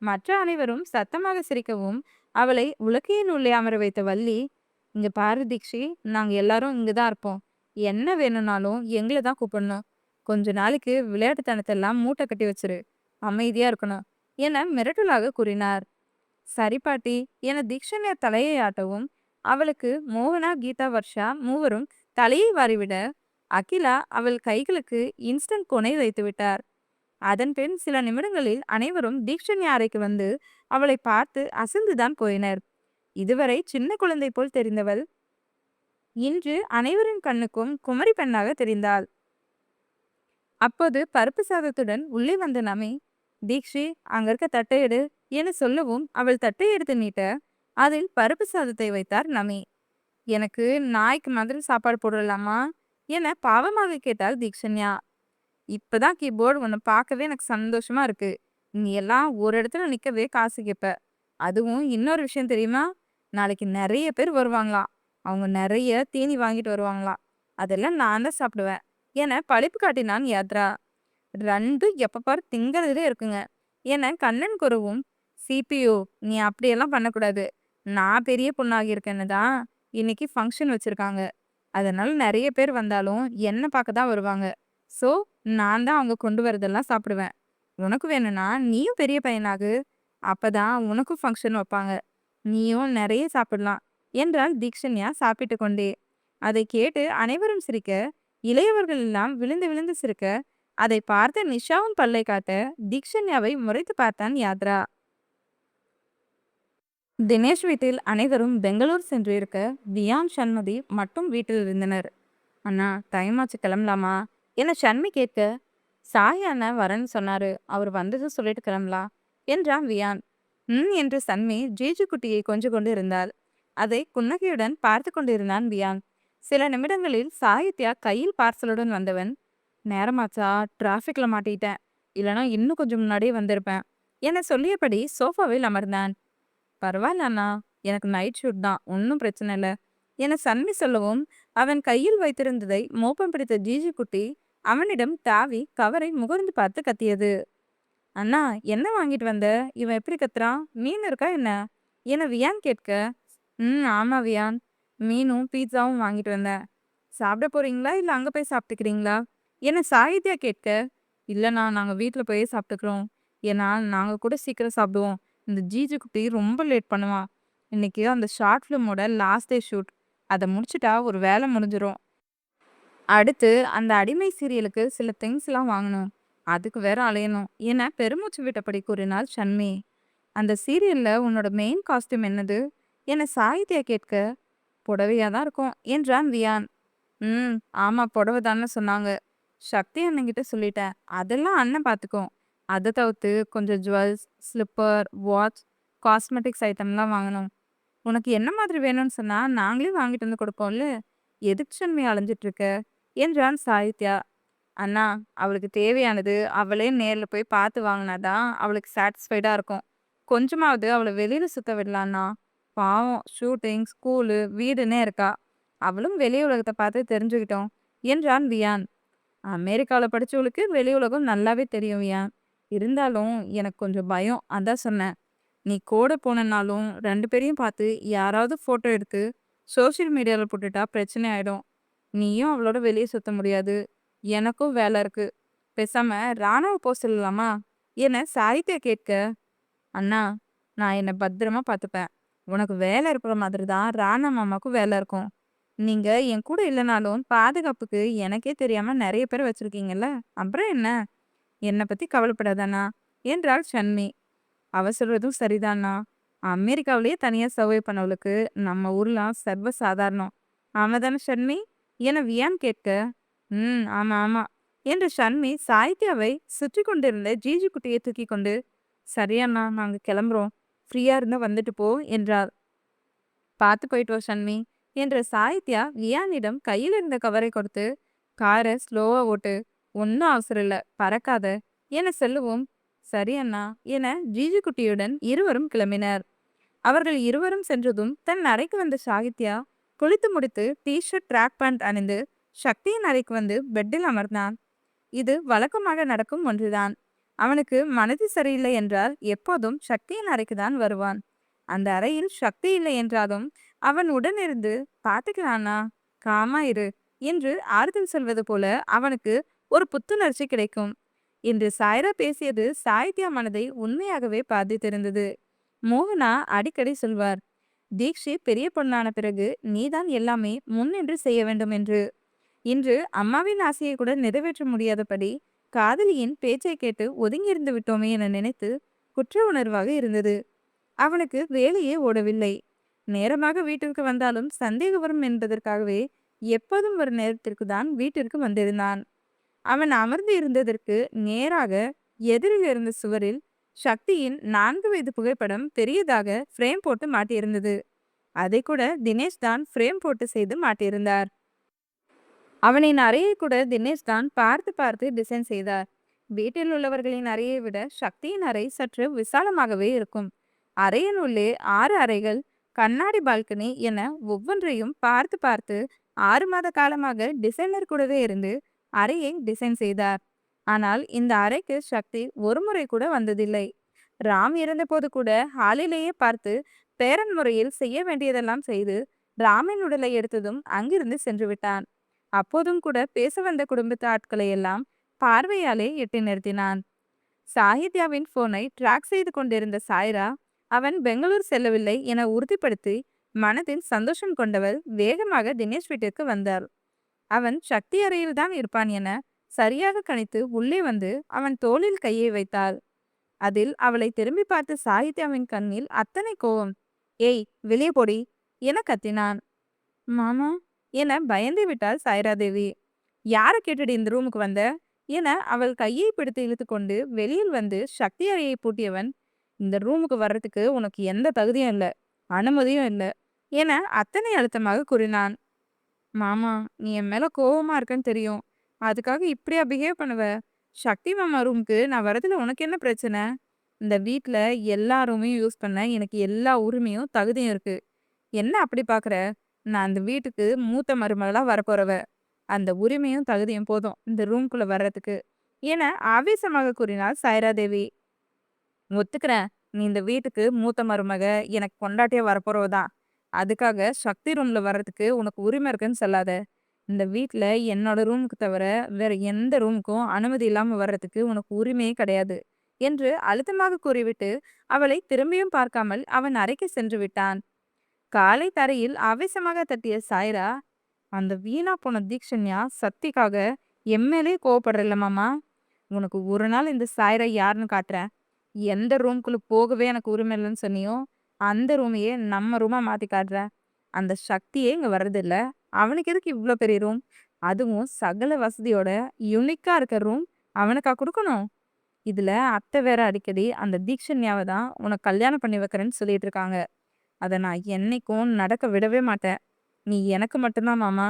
மற்ற அனைவரும் சத்தமாக சிரிக்கவும் அவளை உலக்கையின் உள்ளே அமர வைத்த வள்ளி, இங்க பாரு தீக்ஷி, நாங்க எல்லாரும் இங்கதான் இருப்போம். என்ன வேணும்னாலும் எங்களை தான் கூப்பிடணும். கொஞ்ச நாளைக்கு விளையாட்டுத்தனத்தெல்லாம் மூட்டை கட்டி வச்சிரு, அமைதியா இருக்கணும் என மிரட்டலாக கூறினார். சரி பாட்டி என தீக்ஷண்யா தலையை ஆட்டவும் அவளுக்கு மோகனா கீதா வர்ஷா மூவரும் தலையை வாரிவிட அகிலா அவள் கைகளுக்கு இன்ஸ்டன்ட் கொனை வைத்து விட்டார். அதன் பின் சில நிமிடங்களில் அனைவரும் தீக்ஷண்யா அறைக்கு வந்து அவளை பார்த்து அசந்துதான் போயினர். இதுவரை சின்ன குழந்தை போல் தெரிந்தவள் இன்று அனைவரின் கண்ணுக்கும் குமரி பெண்ணாக தெரிந்தாள். அப்போது பருப்பு சாதத்துடன் உள்ளே வந்த நமி, தீக்ஷி, அங்க இருக்க தட்டை எடு என சொல்லவும் அவள் தட்டை எடுத்து நீட்ட அதில் பருப்பு சாதத்தை வைத்தார் நமி. எனக்கு நாய்க்கு மாதிரி சாப்பாடு போடலாமா என பாவமாக கேட்டாள் தீக்ஷண்யா. இப்பதான் கீபோர்டு உன்னை பார்க்கவே எனக்கு சந்தோஷமா இருக்கு. நீ எல்லாம் ஒரு இடத்துல நிக்கவே காசு கேட்ப. அதுவும் இன்னொரு விஷயம் தெரியுமா, நாளைக்கு நிறைய பேர் வருவாங்களாம். அவங்க நிறைய தீனி வாங்கிட்டு வருவாங்களாம். அதெல்லாம் நான் தான் சாப்பிடுவேன் என பழிப்பு காட்டினான் யாத்ரா. ரெண்டும் எப்ப பாரு திங்கிறதுலே இருக்குங்க என கண்ணன் குருவும், சிபிஓ, நீ அப்படியெல்லாம் பண்ணக்கூடாது. நான் பெரிய பொண்ணாகி இருக்கேன்னு தான் இன்னைக்கு ஃபங்க்ஷன் வச்சிருக்காங்க. அதனால நிறைய பேர் வந்தாலும் என்ன பார்க்க தான் வருவாங்க. ஸோ நான் தான் அவங்க கொண்டு வரதெல்லாம் சாப்பிடுவேன். உனக்கு வேணும்னா நீயும் பெரிய பையனாகு, அப்பதான் உனக்கும் ஃபங்க்ஷன் வைப்பாங்க. நீயும் நிறைய சாப்பிடலாம் என்றாள் தீக்ஷண்யா சாப்பிட்டு கொண்டே. அதை கேட்டு அனைவரும் சிரிக்க, இளையவர்கள் எல்லாம் விழுந்து விழுந்து சிரிக்க, அதை பார்த்த நிஷாவும் பல்லை காட்ட தீக்ஷண்யாவை முறைத்து பார்த்தான் யாத்ரா. தினேஷ் வீட்டில் அனைவரும் பெங்களூர் சென்று இருக்க வியான் சண்மதி மட்டும் வீட்டில் இருந்தனர். அண்ணா, டைம் ஆச்சு, கிளம்பலாமா என ஷண்மி கேட்க, சாய் அண்ணா வரேன்னு சொன்னாரு, அவர் வந்ததும் சொல்லிட்டு கிளம்பலாம் என்றான் வியான். என்று சன்மி ஜீஜு குட்டியை கொஞ்சம் கொண்டு இருந்தாள். அதை புன்னகையுடன் பார்த்து கொண்டிருந்தான் வியான். சில நிமிடங்களில் சாகித்யா கையில் பார்சலுடன் வந்தவன், நேரமாச்சா, டிராஃபிக்ல மாட்டிட்டேன், இல்லைனா இன்னும் கொஞ்சம் முன்னாடியே வந்திருப்பேன் என சொல்லியபடி சோஃபாவில் அமர்ந்தான். பரவாயில்ல அண்ணா, எனக்கு நைட் ஷூட் தான், ஒன்றும் பிரச்சனை இல்லை என சன்மி சொல்லவும் அவன் கையில் வைத்திருந்ததை மோப்பம் பிடித்த ஜீஜி குட்டி அவனிடம் தாவி கவரை முகர்ந்து பார்த்து கத்தியது. அண்ணா, என்ன வாங்கிட்டு வந்த? இவன் எப்படி கத்துறான்? மீன் இருக்கா என்ன என வியான் கேட்க, ஆமா வியான், மீனும் பீட்சாவும் வாங்கிட்டு வந்தேன். சாப்பிட போறீங்களா இல்லை அங்கே போய் சாப்பிட்டுக்கிறீங்களா என சாகித்யா கேட்க, இல்லைண்ணா, நாங்கள் வீட்டில் போய் சாப்பிட்டுக்கிறோம். ஏன்னா நாங்கள் கூட சீக்கிரம் சாப்பிடுவோம். இந்த ஜீஜு குட்டி ரொம்ப லேட் பண்ணுவான். இன்னைக்கு அந்த ஷார்ட் ஃபிலிமோட லாஸ்ட் டே ஷூட். அதை முடிச்சுட்டா ஒரு வேலை முடிஞ்சிடும். அடுத்து அந்த அடிமை சீரியலுக்கு சில திங்ஸ்லாம் வாங்கணும். அதுக்கு வேற அலையணும் என பெருமூச்சு விட்டபடி கூறினாள் ஷண்மி. அந்த சீரியல்ல உன்னோட மெயின் காஸ்டியூம் என்னது என சாகித்யா கேட்க, புடவையா தான் இருக்கும் என்றான் வியான். ம். ஆமா, புடவை தான்னு சொன்னாங்க. சக்தி அண்ணன்கிட்ட சொல்லிட்டேன். அதெல்லாம் அண்ணன் பார்த்துக்கும். அத தவிர்த்து கொஞ்சம் ஜுவல்ஸ், ஸ்லிப்பர், வாட்ச், காஸ்மெட்டிக்ஸ் ஐட்டம்லாம் வாங்கணும். உனக்கு என்ன மாதிரி வேணும்னு சொன்னா நாங்களே வாங்கிட்டு வந்து கொடுப்போம்ல. எதுக்கு ஷண்மி அலைஞ்சிட்டு இருக்க என்றான் சாகித்யா. அண்ணா, அவளுக்கு தேவையானது அவளே நேர்ல போய் பார்த்து வாங்கினாதான் அவளுக்கு சாட்டிஸ்ஃபைடா இருக்கும். கொஞ்சமாவது அவளை வெளியில சுத்த விடலான்னா. பாவம், ஷூட்டிங், ஸ்கூலு, வீடுன்னே இருக்கா. அவளும் வெளி உலகத்தை பார்த்து தெரிஞ்சுக்கிட்டோம் என்றான் வியான். அமெரிக்கால படிச்சவளுக்கு வெளி உலகம் நல்லாவே தெரியும் வியான். இருந்தாலும் எனக்கு கொஞ்சம் பயம், அதான் சொன்னேன். நீ கூட போனனாலும் 2 பேரையும் பார்த்து யாராவது ஃபோட்டோ எடுத்து சோஷியல் மீடியால போட்டுட்டா பிரச்சனை ஆயிடும். நீயும் அவளோட வெளியே சுத்த முடியாது. எனக்கும் வேலை இருக்கு. பேசாம ராணுவ போ சொல்லலாமா என சாகித்யா கேட்க, அண்ணா, நான் என்னை பத்திரமா பார்த்துப்பேன். உனக்கு வேலை இருக்கிற மாதிரி தான் ராணா மாமாவுக்கும் வேலை இருக்கும். நீங்க என் கூட இல்லைனாலும் பாதுகாப்புக்கு எனக்கே தெரியாம நிறைய பேர் வச்சிருக்கீங்கல்ல, அப்புறம் என்ன? என்னை பத்தி கவலைப்படாதானா என்றாள் ஷண்மி. அவ சொல்றதும் சரிதானா. அமெரிக்காவிலேயே தனியா சர்வை பண்ணவளுக்கு நம்ம ஊர்லாம் சர்வ சாதாரணம். ஆமாதானே ஷண்மி என வியான் கேட்க, ம், ஆமா ஆமா என்று ஷண்மி சாகித்யாவை சுற்றி கொண்டிருந்த ஜிஜி குட்டியை தூக்கி கொண்டு, சரியாண்ணா, நாங்க கிளம்புறோம். ஃப்ரீயா இருந்தா வந்துட்டு போ என்றார். பார்த்து போயிட்டு வா ஷண்மி என்ற சாகித்யா வியானிடம் கையில் இருந்த கவரை கொடுத்து, காரை ஸ்லோவா ஓட்டு, ஒன்றும் அவசரம் இல்லை, பறக்காத என சொல்லவும், சரி அண்ணா என ஜிஜி குட்டியுடன் இருவரும் கிளம்பினர். அவர்கள் இருவரும் சென்றதும் தன் அறைக்கு வந்த சாகித்யா குளித்து முடித்து டி-ஷர்ட், ட்ராக் பேண்ட் அணிந்து சக்தியின் அறைக்கு வந்து பெட்டில் அமர்ந்தான். இது வழக்கமாக நடக்கும் ஒன்றுதான். அவனுக்கு மனது சரியில்லை என்றால் எப்போதும் சக்தியின் அறைக்கு தான் வருவான். அந்த அறையில் சக்தி இல்லை என்றாலும் அவன் உடனிருந்து, பார்த்துக்கலானா, காமா இரு என்று ஆறுதல் சொல்வது போல அவனுக்கு ஒரு புத்துணர்ச்சி கிடைக்கும். இன்று சாய்ரா பேசியது சாகித்யா மனதை உண்மையாகவே பாதித்திருந்தது. மோகனா அடிக்கடி சொல்வார், தீக்ஷி பெரிய பொண்ணான பிறகு நீதான் எல்லாமே முன்னின்று செய்ய வேண்டும் என்று. இன்று அம்மாவின் ஆசையை கூட நிறைவேற்ற முடியாதபடி காதலியின் பேச்சை கேட்டு ஒதுங்கியிருந்து விட்டோமே என நினைத்து குற்ற உணர்வாக இருந்தது. அவனுக்கு வேலையே ஓடவில்லை. நேரமாக வீட்டிற்கு வந்தாலும் சந்தேகம் வரும் என்பதற்காகவே எப்போதும் ஒரு நேரத்திற்கு தான் வீட்டிற்கு வந்திருந்தான். அவன் அமர்ந்து இருந்ததற்கு நேராக எதிரில் இருந்த சுவரில் சக்தியின் 4 வயது புகைப்படம் பெரியதாக ஃப்ரேம் போட்டு மாட்டியிருந்தது. அதை கூட தினேஷ் தான் ஃப்ரேம் போட்டு செய்து மாட்டியிருந்தார். அவனின் அறையை கூட தினேஷ் தான் பார்த்து பார்த்து டிசைன் செய்தார். வீட்டில் உள்ளவர்களின் அறையை விட சக்தியின் அறை சற்று விசாலமாகவே இருக்கும். அறையின் உள்ளே 6 அறைகள், கண்ணாடி பால்கனி என ஒவ்வொன்றையும் பார்த்து பார்த்து 6 மாத காலமாக டிசைனர் கூடவே இருந்து அறையை டிசைன் செய்தார். ஆனால் இந்த அறைக்கு சக்தி ஒரு முறை கூட வந்ததில்லை. ராம் இருந்தபோது கூட ஹாலிலேயே பார்த்து பேரன் முறையில் செய்ய வேண்டியதெல்லாம் செய்து ராமின் உடலை எடுத்ததும் அங்கிருந்து சென்று விட்டான். அப்போதும் கூட பேச வந்த குடும்பத்து ஆட்களை எல்லாம் பார்வையாலே எட்டி நிறுத்தினான். சாகித்யாவின் போனை ட்ராக் செய்து கொண்டிருந்த சாய்ரா, அவன் பெங்களூர் செல்லவில்லை என உறுதிப்படுத்தி மனதில் சந்தோஷம் கொண்டவள் வேகமாக தினேஷ் வீட்டிற்கு வந்தாள். அவன் சக்தி அறையில் தான் இருப்பான் என சரியாக கணித்து உள்ளே வந்து அவன் தோளில் கையை வைத்தாள். அதில் அவளை திரும்பி பார்த்து சாகித்யாவின் கண்ணில் அத்தனை கோபம். ஏய், வெளியே போடி என கத்தினான். மாமா என பயந்து விட்டாள் சாய்ராதேவி. யாரை கேட்டுடி இந்த ரூமுக்கு வந்த என அவள் கையை பிடித்து இழுத்து கொண்டு வெளியில் வந்து சக்தி அறையை பூட்டியவன், இந்த ரூமுக்கு வர்றதுக்கு உனக்கு எந்த தகுதியும் இல்லை, அனுமதியும் இல்லை என அத்தனை அழுத்தமாக கூறினான். மாமா, நீ என் மேல கோவமா இருக்கன்னு தெரியும். அதுக்காக இப்படியா பிஹேவ் பண்ணுவ? சக்தி மாமா ரூமுக்கு நான் வரதுல உனக்கு என்ன பிரச்சனை? இந்த வீட்ல எல்லா ரூமையும் யூஸ் பண்ண எனக்கு எல்லா உரிமையும் தகுதியும் இருக்கு. என்ன அப்படி பாக்குற? நான் அந்த வீட்டுக்கு மூத்த மருமகளா வரப்போறவ. அந்த உரிமையும் தகுதியும் போதும் இந்த ரூம்குள்ள வர்றதுக்கு என ஆவேசமாக கூறினாள் சாய்ராதேவி. ஒத்துக்கிறேன், நீ இந்த வீட்டுக்கு மூத்த மருமக, எனக்கு கொண்டாட்டியா வரப்போறவதான். அதுக்காக சக்தி ரூம்ல வர்றதுக்கு உனக்கு உரிமை இருக்குன்னு சொல்லாத. இந்த வீட்ல என்னோட ரூமுக்கு தவிர வேற எந்த ரூமுக்கும் அனுமதி இல்லாம வர்றதுக்கு உனக்கு உரிமையே கிடையாது என்று அழுத்தமாக கூறிவிட்டு அவளை திரும்பியும் பார்க்காமல் அவன் அறைக்கு சென்று விட்டான். காலை தரையில் ஆவேசமாக தட்டிய சாய்ரா, அந்த வீணா போன தீக்ஷண்யா சக்திக்காக எம்எல்ஏ கோவப்படுறல மாமா. உனக்கு ஒரு நாள் இந்த சாய்ரா யாருன்னு காட்டுறேன். எந்த ரூம்குள்ள போகவே எனக்கு உரிமை இல்லைன்னு சொன்னியோ, அந்த ரூமையே நம்ம ரூமா மாத்தி காட்டுறேன். அந்த சக்தியே இங்க வர்றதில்ல. அவனுக்கு எதுக்கு இவ்ளோ பெரிய ரூம்? அதுவும் சகல வசதியோட யுனிக்கா இருக்க ரூம் அவனுக்கா குடுக்கணும்? இதுல அத்தை வேற அடிக்கடி அந்த தீக்ஷண்யாவ தான் உனக்கு கல்யாணம் பண்ணி வைக்கிறேன்னு சொல்லிட்டு இருக்காங்க. அத நான் என்னைக்கும் நடக்க விடவே மாட்டேன். நீ எனக்கு மட்டும் தான் மாமா.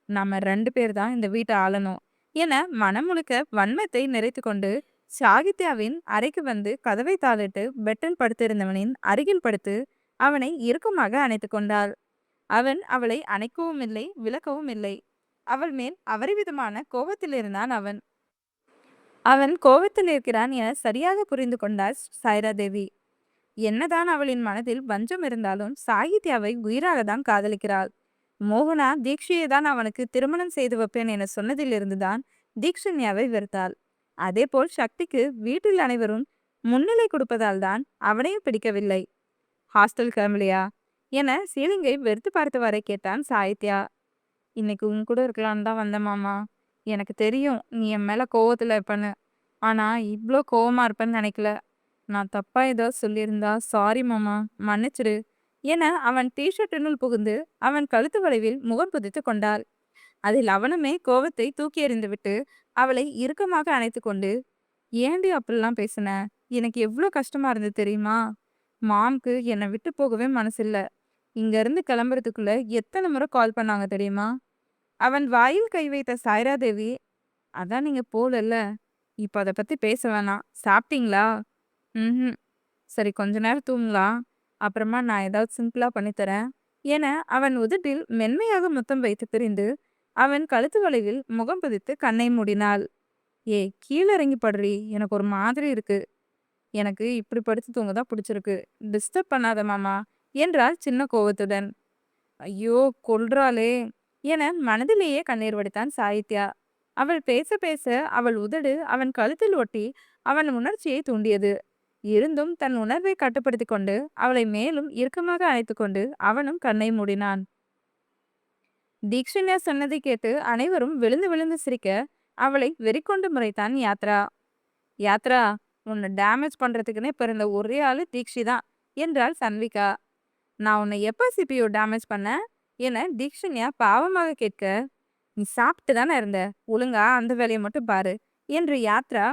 நாம 2 பேர் தான் இந்த வீட்ட ஆளணும். என மனம் முழுக்க வன்மத்தை நிறைத்துக்கொண்டு சாகித்யாவின் அறைக்கு வந்து கதவை தாளிட்டு பெட்டில் படுத்திருந்தவனின் அருகில் படுத்து அவனை இறுக்கமாக அணைத்துக் கொண்டாள். அவன் அவளை அணைக்கவும் இல்லை, விலக்கவும் இல்லை. அவள் மேல் அபரிவிதமான கோபத்தில் இருந்தான் அவன். அவன் கோபத்தில் இருக்கிறான் என சரியாக புரிந்து கொண்டாள் சாய்ரா தேவி. என்னதான் அவளின் மனதில் வஞ்சம் இருந்தாலும் சாகித்யாவை உயிராக தான் காதலிக்கிறாள். மோகனா தீக்ஷியை தான் அவனுக்கு திருமணம் செய்து வைப்பேன் என சொன்னதிலிருந்துதான் தீக்ஷண்யாவை வெறுத்தாள். அதேபோல் சக்திக்கு வீட்டில் அனைவரும் முன்னிலை கொடுப்பதால் தான் அவனையும் பிடிக்கவில்லை. ஹாஸ்டல் கிளம்பலையா என சீலிங்கை வெறுத்து பார்த்தவாறே கேட்டான் சாகித்யா. இன்னைக்கு உன் கூட இருக்கலான்னு தான் வந்தேன் மாமா. எனக்கு தெரியும் நீ என் மேல கோவத்துல இருப்பேன்னு. ஆனா இவ்ளோ கோவமா இருப்பேன்னு நினைக்கல. நான் தப்பா ஏதோ சொல்லியிருந்தா சாரி மாமா, மன்னிச்சிடு என அவன் டிஷர்ட்டினுள் புகுந்து அவன் கழுத்து வளைவில் முகம் புதைத்து கொண்டாள். அதில் அவனுமே கோவத்தை தூக்கி எறிந்துவிட்டு அவளை இறுக்கமாக அணைத்து கொண்டு, ஏண்டி அப்படிலாம் பேசுன? எனக்கு எவ்வளோ கஷ்டமா இருந்தது தெரியுமா? மாம்க்கு என்னை விட்டு போகவே மனசில்ல. இங்க இருந்து கிளம்புறதுக்குள்ள எத்தனை முறை கால் பண்ணாங்க தெரியுமா? அவன் வாயில் கை வைத்த சாய்ரா தேவி, அதான் நீங்க போலல்ல. இப்ப அதை பத்தி பேச வேணாம். சாப்பிட்டீங்களா? ம்ஹும். சரி கொஞ்ச நேரம் தூங்கலாம். அப்புறமா நான் ஏதாவது சிம்பிளா பண்ணித்தரேன் என அவன் உதட்டில் மென்மையாக முத்தம் வைத்து பிரிந்து அவன் கழுத்து வளைவில் முகம் பதித்து கண்ணை மூடினாள். ஏய் கீழே இறங்கி படுறி, எனக்கு ஒரு மாதிரி இருக்கு. எனக்கு இப்படி படுத்து தூங்க தான் பிடிச்சிருக்கு. டிஸ்டர்ப் பண்ணாத மாமா என்றாள் சின்ன கோவத்துடன். ஐயோ கொல்றாளே என மனதிலேயே கண்ணீர் வடித்தான் சாகித்யா. அவள் பேச பேச அவள் உதடு அவன் கழுத்தில் ஒட்டி அவன் உணர்ச்சியை தூண்டியது. இருந்தும் தன் உணர்வை கட்டுப்படுத்தி கொண்டு அவளை மேலும் இறுக்கமாக அணைத்து கொண்டு அவனும் கண்ணை மூடினான். தீக்ஷண்யா சொன்னதை கேட்டு அனைவரும் விழுந்து விழுந்து சிரிக்க அவளை வெறிக்கொண்டு முறைத்தான் யாத்ரா. யாத்ரா, உன்னை டேமேஜ் பண்றதுக்குன்னே பிறந்த ஒரே ஆளு தீக்ஷி தான் என்றாள் சன்விகா. நான் உன்னை எப்ப சிபியு டேமேஜ் பண்ண என தீக்ஷண்யா பாவமாக கேட்க, நீ சாப்பிட்டு தானே இருந்த, ஒழுங்கா அந்த வேலையை மட்டும் பாரு என்று யாத்ரா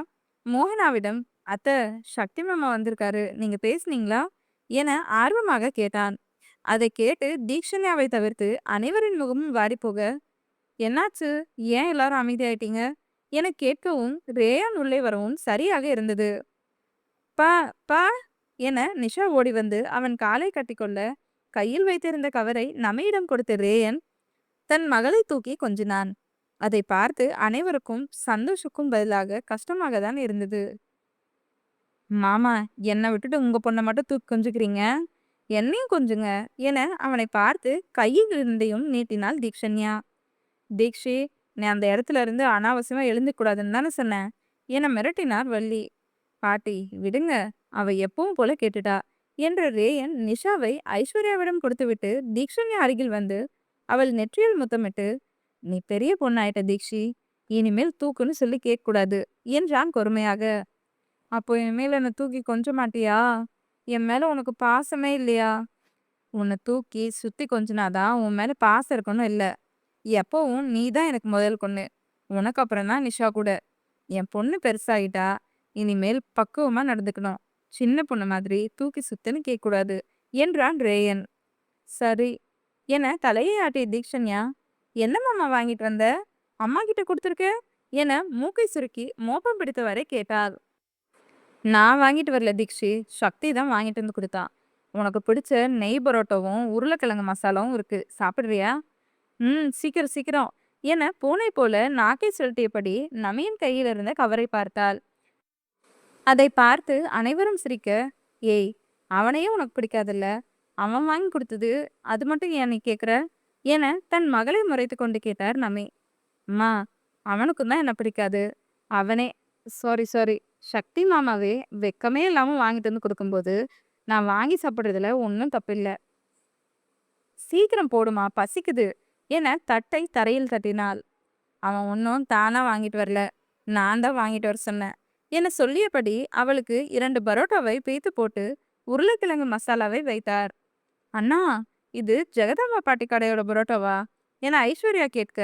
மோகனாவிடம், அத்தை சக்தி மாமா வந்திருக்காரு, நீங்க பேசுனீங்களா என ஆர்வமாக கேட்டான். அதை கேட்டு தீக்ஷண்யாவை தவிர்த்து அனைவரின் முகமும் வாடிப்போக, என்னாச்சு, ஏன் எல்லாரும் அமைதியாயிட்டீங்க என கேட்கவும் ரேயான் உள்ளே வரவும் சரியாக இருந்தது. பா பா என நிஷா ஓடி வந்து அவன் காலை கட்டிக்கொள்ள கையில் வைத்திருந்த கவரை நம்மிடம் கொடுத்த ரேயன் தன் மகளை தூக்கி கொஞ்சினான். அதை பார்த்து அனைவருக்கும் சந்தோஷக்கும் பதிலாக கஷ்டமாக தான் இருந்தது. மாமா, என்னை விட்டுட்டு உங்க பொண்ணை மட்டும் தூக்கி கொஞ்சுக்கிறீங்க, என்னையும் கொஞ்சுங்க என அவனை பார்த்து கையில் இருந்தையும் நீட்டினாள் தீக்ஷண்யா. தீக்ஷி, நீ அந்த இடத்துல இருந்து அனாவசியமா எழுந்துக்கூடாதுன்னு தானே சொன்னேன் என மிரட்டினார் வள்ளி. பாட்டி விடுங்க, அவ எப்பவும் போல கேட்டுட்டா என்ற ரேயன் நிஷாவை ஐஸ்வர்யாவிடம் கொடுத்துவிட்டு தீக்ஷண்யா அருகில் வந்து அவள் நெற்றியில் முத்தமிட்டு, நீ பெரிய பொண்ணாயிட்ட தீக்ஷி, இனிமேல் தூக்குன்னு சொல்லி கேட்க கூடாது என்றான் பொறுமையாக. அப்போ என் மேல என்ன தூக்கி கொஞ்ச மாட்டியா? என் மேல உனக்கு பாசமே இல்லையா? உன்னை தூக்கி சுத்தி கொஞ்சினாதான் உன் மேல பாசம் இருக்கணும் இல்ல. எப்பவும் நீ தான் எனக்கு முதல் பொண்ணு. உனக்கு அப்புறம் தான் நிஷா கூட. என் பொண்ணு பெருசாயிட்டா, இனிமேல் பக்குவமா நடந்துக்கணும். சின்ன பொண்ணு மாதிரி தூக்கி சுத்துன்னு கேட்கக்கூடாது என்றான் ரேயன். சரி என தலையை ஆட்டிய தீக்ஷண்யா, என்ன மாமா வாங்கிட்டு வந்த? அம்மா கிட்ட கொடுத்துருக்க என மூக்கை சுருக்கி மோப்பம் பிடித்தவரை கேட்டாள். நான் வாங்கிட்டு வரல தீக்ஷி, சக்தி தான் வாங்கிட்டு வந்து கொடுத்தான். உனக்கு பிடிச்ச நெய் பரோட்டாவும் உருளைக்கிழங்கு மசாலாவும் இருக்கு, சாப்பிடுறியா? சீக்கிரம் சீக்கிரம் என பூனை போல நாக்கை சுழட்டியபடி நமியின் கையில் இருந்த கவரை பார்த்தாள். அதை பார்த்து அனைவரும் சிரிக்க, ஏய் அவனையே உனக்கு பிடிக்காதுல்ல, அவன் வாங்கி கொடுத்தது, அது மட்டும் ஏன் நீ கேட்குற என தன் மகளை முறைத்து கொண்டு கேட்டார் நமி. அம்மா, அவனுக்கும் தான் என்ன பிடிக்காது. அவனே சாரி சாரி சக்தி மாமாவே வெக்கமே இல்லாம வாங்கிட்டு வந்து கொடுக்கும்போது நான் வாங்கி சாப்பிட்றதுல ஒன்றும் தப்பில்லை. சீக்கிரம் போடுமா, பசிக்குது என தட்டை தரையில் தட்டினாள். அவன் ஒன்றும் தானா வாங்கிட்டு வரல, நான் தான் வாங்கிட்டு வர சொன்னேன். என சொல்லியபடி அவளுக்கு 2 பரோட்டாவை பிய்த்து போட்டு உருளைக்கிழங்கு மசாலாவை வைத்தார். அண்ணா, இது ஜெகதாம்பா பாட்டி கடையோட பரோட்டாவா? என ஐஸ்வர்யா கேட்க,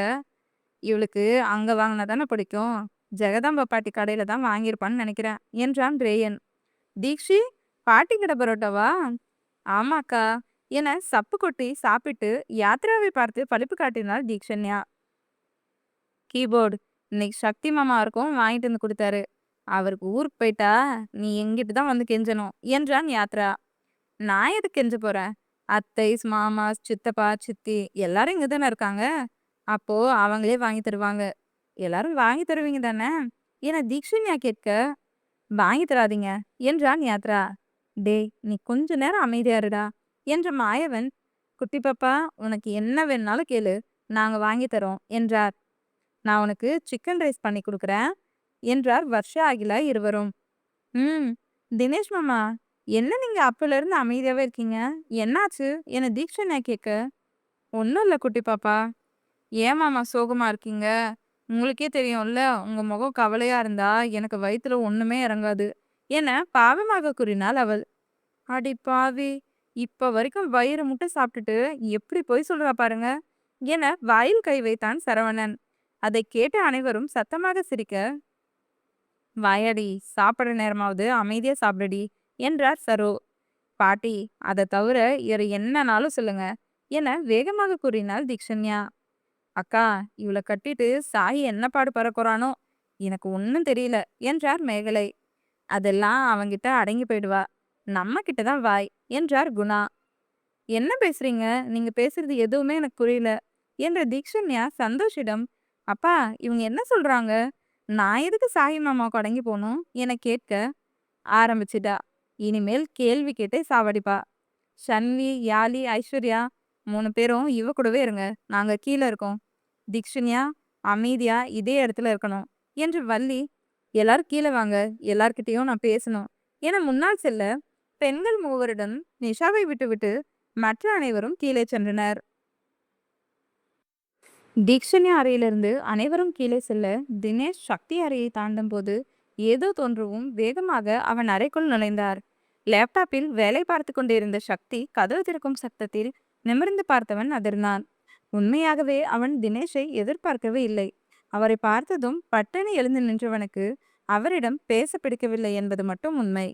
இவளுக்கு அங்க வாங்கினா தானே பிடிக்கும். ஜெகதாம்பா பாட்டி கடையில தான் வாங்கியிருப்பான்னு நினைக்கிறேன் என்றான் ரேயன். தீக்ஷி, பாட்டி கடை பரோட்டாவா? ஆமாக்கா என சப்பு கொட்டி சாப்பிட்டு யாத்ராவை பார்த்து பளிப்பு காட்டினாள் தீக்ஷன்யா. கீபோர்டு இன்னைக்கு சக்தி மாமாவுக்கும் வாங்கிட்டு வந்து கொடுத்தாரு. அவருக்கு ஊருக்கு போயிட்டா நீ எங்கிட்ட தான் வந்து கெஞ்சணும் என்றான் யாத்ரா. நான் எதுக்கு கெஞ்ச போறேன்? அத்தை, மாமா, சித்தப்பா, சித்தி எல்லாரும் இங்க தானே இருக்காங்க. அப்போ அவங்களே வாங்கி தருவாங்க. எல்லாரும் வாங்கி தருவீங்க தானே என தீக்ஷன்யா கேட்க, வாங்கி தராதீங்க என்றான் யாத்ரா. டேய், நீ கொஞ்ச நேரம் அமைதியா இருடா என்ற மாயவன், குட்டி பாப்பா உனக்கு என்ன வேணாலும் கேளு, நாங்க வாங்கி தரோம் என்றார். நான் உனக்கு சிக்கன் ரைஸ் பண்ணி கொடுக்குறேன் என்றார் வர்ஷா அகிலா இருவரும். ம். தினேஷ் மாமா, என்ன நீங்க அப்பல இருந்து அமைதியாவே இருக்கீங்க? என்னாச்சு என தீக்ஷன்யா கேட்க, ஒன்றும் இல்லை குட்டி பாப்பா. ஏன் மாமா சோகமா இருக்கீங்க? உங்களுக்கே தெரியும்ல, உங்க முகம் கவலையா இருந்தா எனக்கு வயித்துல ஒண்ணுமே இறங்காது என பாவமாக கூறினாள் அவள். அடி பாவி, இப்ப வரைக்கும் வயிறு முட்டை சாப்பிட்டுட்டு எப்படி பொய் சொல்றா பாருங்க என வாயில் கை வைத்தான் சரவணன். அதை கேட்ட அனைவரும் சத்தமாக சிரிக்க, வாயாடி, சாப்பிட்ற நேரமாவது அமைதியா சாப்பிடுடி என்றார் சரோ. பாட்டி, அதை தவிர வேற என்னனாலும் சொல்லுங்க என வேகமாக கூறினாள் தீக்ஷன்யா. அக்கா, இவளை கட்டிட்டு சாயி என்ன பாடு பறக்குறானோ, எனக்கு ஒன்றும் தெரியல என்றார் மேகலை. அதெல்லாம் அவங்கிட்ட அடங்கி போயிடுவா, நம்ம கிட்ட தான் வாய் என்றார் குணா. என்ன பேசுறீங்க? நீங்க பேசுறது எதுவுமே எனக்கு புரியல என்ற தீக்ஷன்யா சந்தோஷிடம், அப்பா இவங்க என்ன சொல்றாங்க? நான் எதுக்கு சாய் மாமாவுக்கு அடங்கி போகணும் என கேட்க ஆரம்பிச்சிட்டா. இனிமேல் கேள்வி கேட்டே சாவடிப்பா. ஷன்வி, யாலி, ஐஸ்வர்யா 3 பேரும் இவ கூடவே இருங்க, நாங்க கீழே இருக்கோம். தீக்ஷன்யா, அமைதியா இதே இடத்துல இருக்கணும் என்று வள்ளி, எல்லாரும் கீழே வாங்க, எல்லார்கிட்டையும் நான் பேசணும் என முன்னால் செல்ல, பெண்கள் மூவரிடம் நிஷாவை விட்டுவிட்டு மற்ற அனைவரும் கீழே சென்றனர். தீக்ஷன்யா அறையிலிருந்து அனைவரும் கீழே செல்ல, தினேஷ் சக்தி அறையை தாண்டும் போது ஏதோ தோன்றவும் வேகமாக அவன் அறைக்குள் நுழைந்தார். லேப்டாப்பில் வேலை பார்த்து கொண்டிருந்த சக்தி கதவு திறக்கும் சத்தத்தில் நிமிர்ந்து பார்த்தவன் அதிர்ந்தான். உண்மையாகவே அவன் தினேஷை எதிர்பார்க்கவே இல்லை. அவரை பார்த்ததும் பட்டென எழுந்து நின்றவனுக்கு அவரிடம் பேச பிடிக்கவில்லை என்பது மட்டும் உண்மை.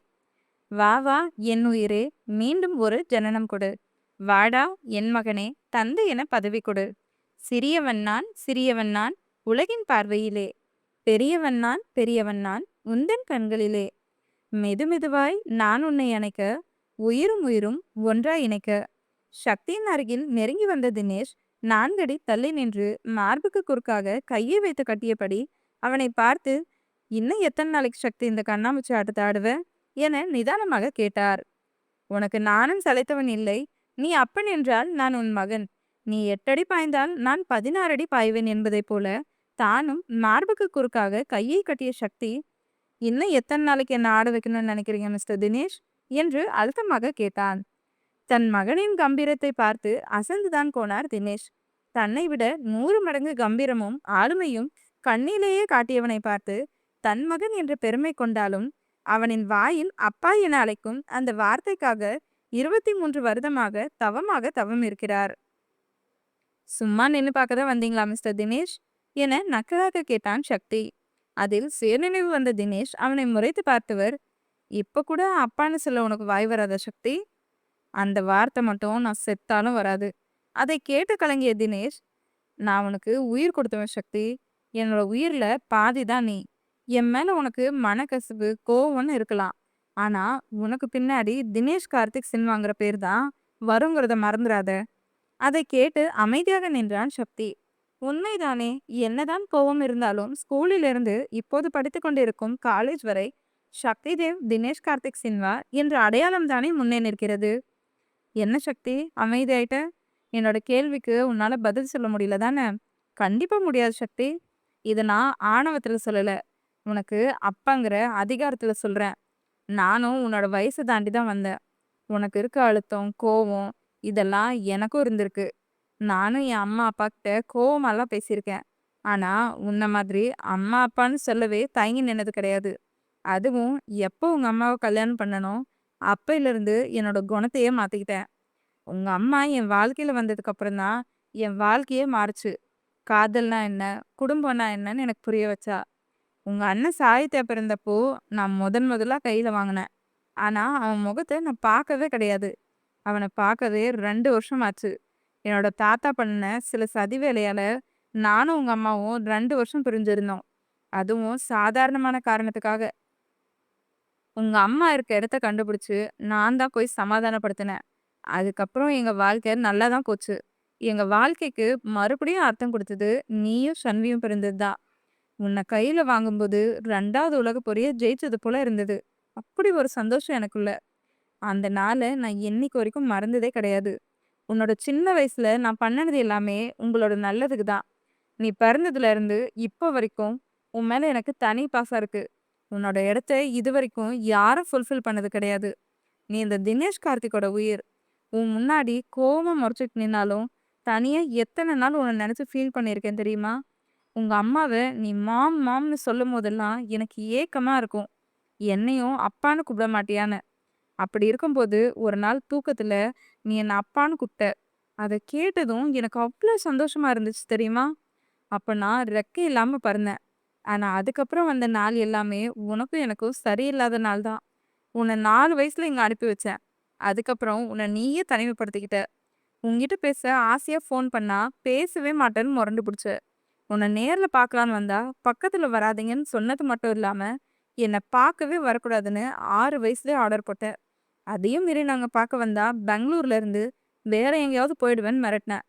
வா வா என் உயிரே, மீண்டும் ஒரு ஜனனம் கொடு. வாடா என் மகனே, தந்தை என பதவி கொடு. சிறியவன் நான், சிறியவன் நான் உலகின் பார்வையிலே. பெரியவன் நான், பெரியவன் நான் உந்தன் கண்களிலே. மெதுமெதுவாய் நான் உன்னை அணைக்க, உயிரும் உயிரும் ஒன்றாய் இணைக்க. சக்தியின் அருகில் நெருங்கி வந்த தினேஷ் 4 அடி தள்ளி நின்று மார்புக்கு குறுக்காக கையை வைத்து கட்டியபடி அவனை பார்த்து, இன்னும் எத்தனை நாளைக்கு சக்தி இந்த கண்ணாமூச்சி ஆட்டத்தை ஆடுவ என நிதானமாக கேட்டார். உனக்கு நானும் சளைத்தவன் இல்லை. நீ அப்பன் என்றால் நான் உன் மகன். நீ 8 அடி பாய்ந்தால் நான் 16 அடி பாய்வேன் என்பதைப் போல தானும் மார்புக்கு குறுக்காக கையை கட்டிய சக்தி, இன்னும் எத்தனை நாளைக்கு என்ன ஆட வைக்கணும்னு நினைக்கிறீங்க மிஸ்டர் தினேஷ் என்று அழுத்தமாக கேட்டான். தன் மகனின் கம்பீரத்தை பார்த்து அசந்துதான் போனார் தினேஷ். தன்னை விட 100 மடங்கு கம்பீரமும் ஆளுமையும் கண்ணிலேயே காட்டியவனை பார்த்து தன் மகன் என்ற பெருமை கொண்டாலும் அவனின் வாயில் அப்பா என அழைக்கும் அந்த வார்த்தைக்காக 23 வருடமாக தவமாக தவம் இருக்கிறார். சும்மா நின்று பார்க்க தான் வந்தீங்களா மிஸ்டர் தினேஷ் என நக்கலாக கேட்டான் சக்தி. அதில் சுயநினைவு வந்த தினேஷ் அவனை முறைத்து பார்த்தவர், இப்ப கூட அப்பான்னு சொல்ல உனக்கு வாய் வராத சக்தி? அந்த வார்த்தை மட்டும் நான் செத்தாலும் வராது. அதை கேட்டு கலங்கிய தினேஷ், நான் உனக்கு உயிர் கொடுத்தவன் சக்தி. என்னோட உயிர்ல பாதி தான் நீ. என் மேல உனக்கு மனக்கசப்பு, கோவம்னு இருக்கலாம். ஆனா உனக்கு பின்னாடி தினேஷ் கார்த்திக் சின்வாங்கிற பேர் தான் வருங்கிறத மறந்துடாத. அதை கேட்டு அமைதியாக நின்றான் சக்தி. உண்மைதானே, என்னதான் கோபம் இருந்தாலும் ஸ்கூலிலிருந்து இப்போது படித்து கொண்டிருக்கும் காலேஜ் வரை சக்தி தேவ் தினேஷ் கார்த்திக் சின்வா என்ற அடையாளம் தானே முன்னே நிற்கிறது. என்ன சக்தி அமைதியாயிட்ட? என்னோட கேள்விக்கு உன்னால பதில் சொல்ல முடியல தானே? கண்டிப்பா முடியாது சக்தி. இதை நான் ஆணவத்துல சொல்லல, உனக்கு அப்பங்கிற அதிகாரத்துல சொல்றேன். நானும் உன்னோட வயசு தாண்டி தான் வந்தேன். உனக்கு இருக்க அழுத்தம், கோவம் இதெல்லாம் எனக்கும் இருந்திருக்கு. நானும் என் அம்மா அப்பா கிட்ட கோவமாலாம் பேசியிருக்கேன். ஆனா, உன்ன மாதிரி அம்மா, அப்பான்னு சொல்லவே தயங்கி நின்னது கிடையாது. அதுவும் எப்போ உங்க அம்மாவ கல்யாணம் பண்ணனோ, அப்பைலருந்து என்னோட குணத்தையே மாத்திக்கிட்டேன். உங்க அம்மா என் வாழ்க்கையில வந்ததுக்கு அப்புறம் தான், என் வாழ்க்கையே மாறுச்சு. காதல்னா என்ன? குடும்பம்னா என்னன்னு எனக்கு புரிய வச்சா. உங்க அண்ணன் சாகித்யா பிறந்தப்போ, நான் முதலா கையில வாங்குனேன். ஆனா, அவன் முகத்த நான் பார்க்கவே கிடையாது. அவன பார்க்கவே 2 வருஷம் ஆச்சு. என்னோட தாத்தா பண்ண சில சதி வேலையால, நானும் உங்க அம்மாவும் 2 வருஷம் பிரிஞ்சிருந்தோம். அதுவும் சாதாரணமான காரணத்துக்காக. உங்க அம்மா இருக்க இடத்த கண்டுபிடிச்சு, நான் தான் போய் சமாதானப்படுத்தினேன். அதுக்கப்புறம் எங்க வாழ்க்கை நல்லா தான் போச்சு. எங்க வாழ்க்கைக்கு மறுபடியும் அர்த்தம் குடுத்தது, நீயும் ஷன்வியும் பிறந்தது தான். உன்ன கையில வாங்கும்போது 2வது உலகப் போரையே ஜெயிச்சது போல இருந்தது. அப்படி ஒரு சந்தோஷம் எனக்குள்ள. அந்த நாள நான் இன்னைக்கு வரைக்கும் மறந்ததே கிடையாது. உன்னோட சின்ன வயசுல நான் பண்ணுனது எல்லாமே உங்களோட நல்லதுக்கு தான். நீ பிறந்ததுல இருந்து இப்ப வரைக்கும் உன் மேல எனக்கு தனி பாசம் இருக்கு. உன்னோட இடத்த இதுவரைக்கும் யாரும் ஃபுல்ஃபில் பண்ணது கிடையாது. நீ இந்த தினேஷ் கார்த்திக்கோட உயிர். உன் முன்னாடி கோவமா முறைச்சுட்டு நின்னாலும், தனியா எத்தன நாள் உன்ன நெனச்சு ஃபீல் பண்ணியிருக்கேன் தெரியுமா? உங்க அம்மாவ நீ மாம் மாம்ன்னு சொல்லும்போதெல்லாம் எனக்கு ஏக்கமா இருக்கும். என்னையும் அப்பான்னு கூப்பிட மாட்டியான்னு. அப்படி இருக்கும்போது ஒரு நாள் தூக்கத்துல நீ என்ன அப்பான்னு கூப்பிட்ட. அத கேட்டதும் எனக்கு அவ்ளோ சந்தோஷமா இருந்துச்சு தெரியுமா? அப்ப நான் ரெக்கை இல்லாம பறந்தேன். ஆனா அதுக்கப்புறம் வந்த நாள் எல்லாமே உனக்கும் எனக்கும் சரியில்லாத நாள் தான். உன்ன 4 வயசுல இங்க அனுப்பி வச்சேன். அதுக்கப்புறம் உன்ன நீயே தனிமைப்படுத்திக்கிட்ட. உன்கிட்ட பேச ஆசையா ஃபோன் பண்ணா பேசவே மாட்டேன்னு மொரண்டு புடிச்ச. உன்ன நேர்ல பார்க்கலான்னு வந்தா, பக்கத்துல வராதீங்கன்னு சொன்னது மட்டும் இல்லாம, என்ன பார்க்கவே வரக்கூடாதுன்னு 6 வயசுலயே ஆர்டர் போட்டேன். அதையும் மீறி நாங்க பார்க்க வந்தா, பெங்களூர்ல இருந்து வேற எங்கேயாவது போயிடுவேன்னு மிரட்டினேன்.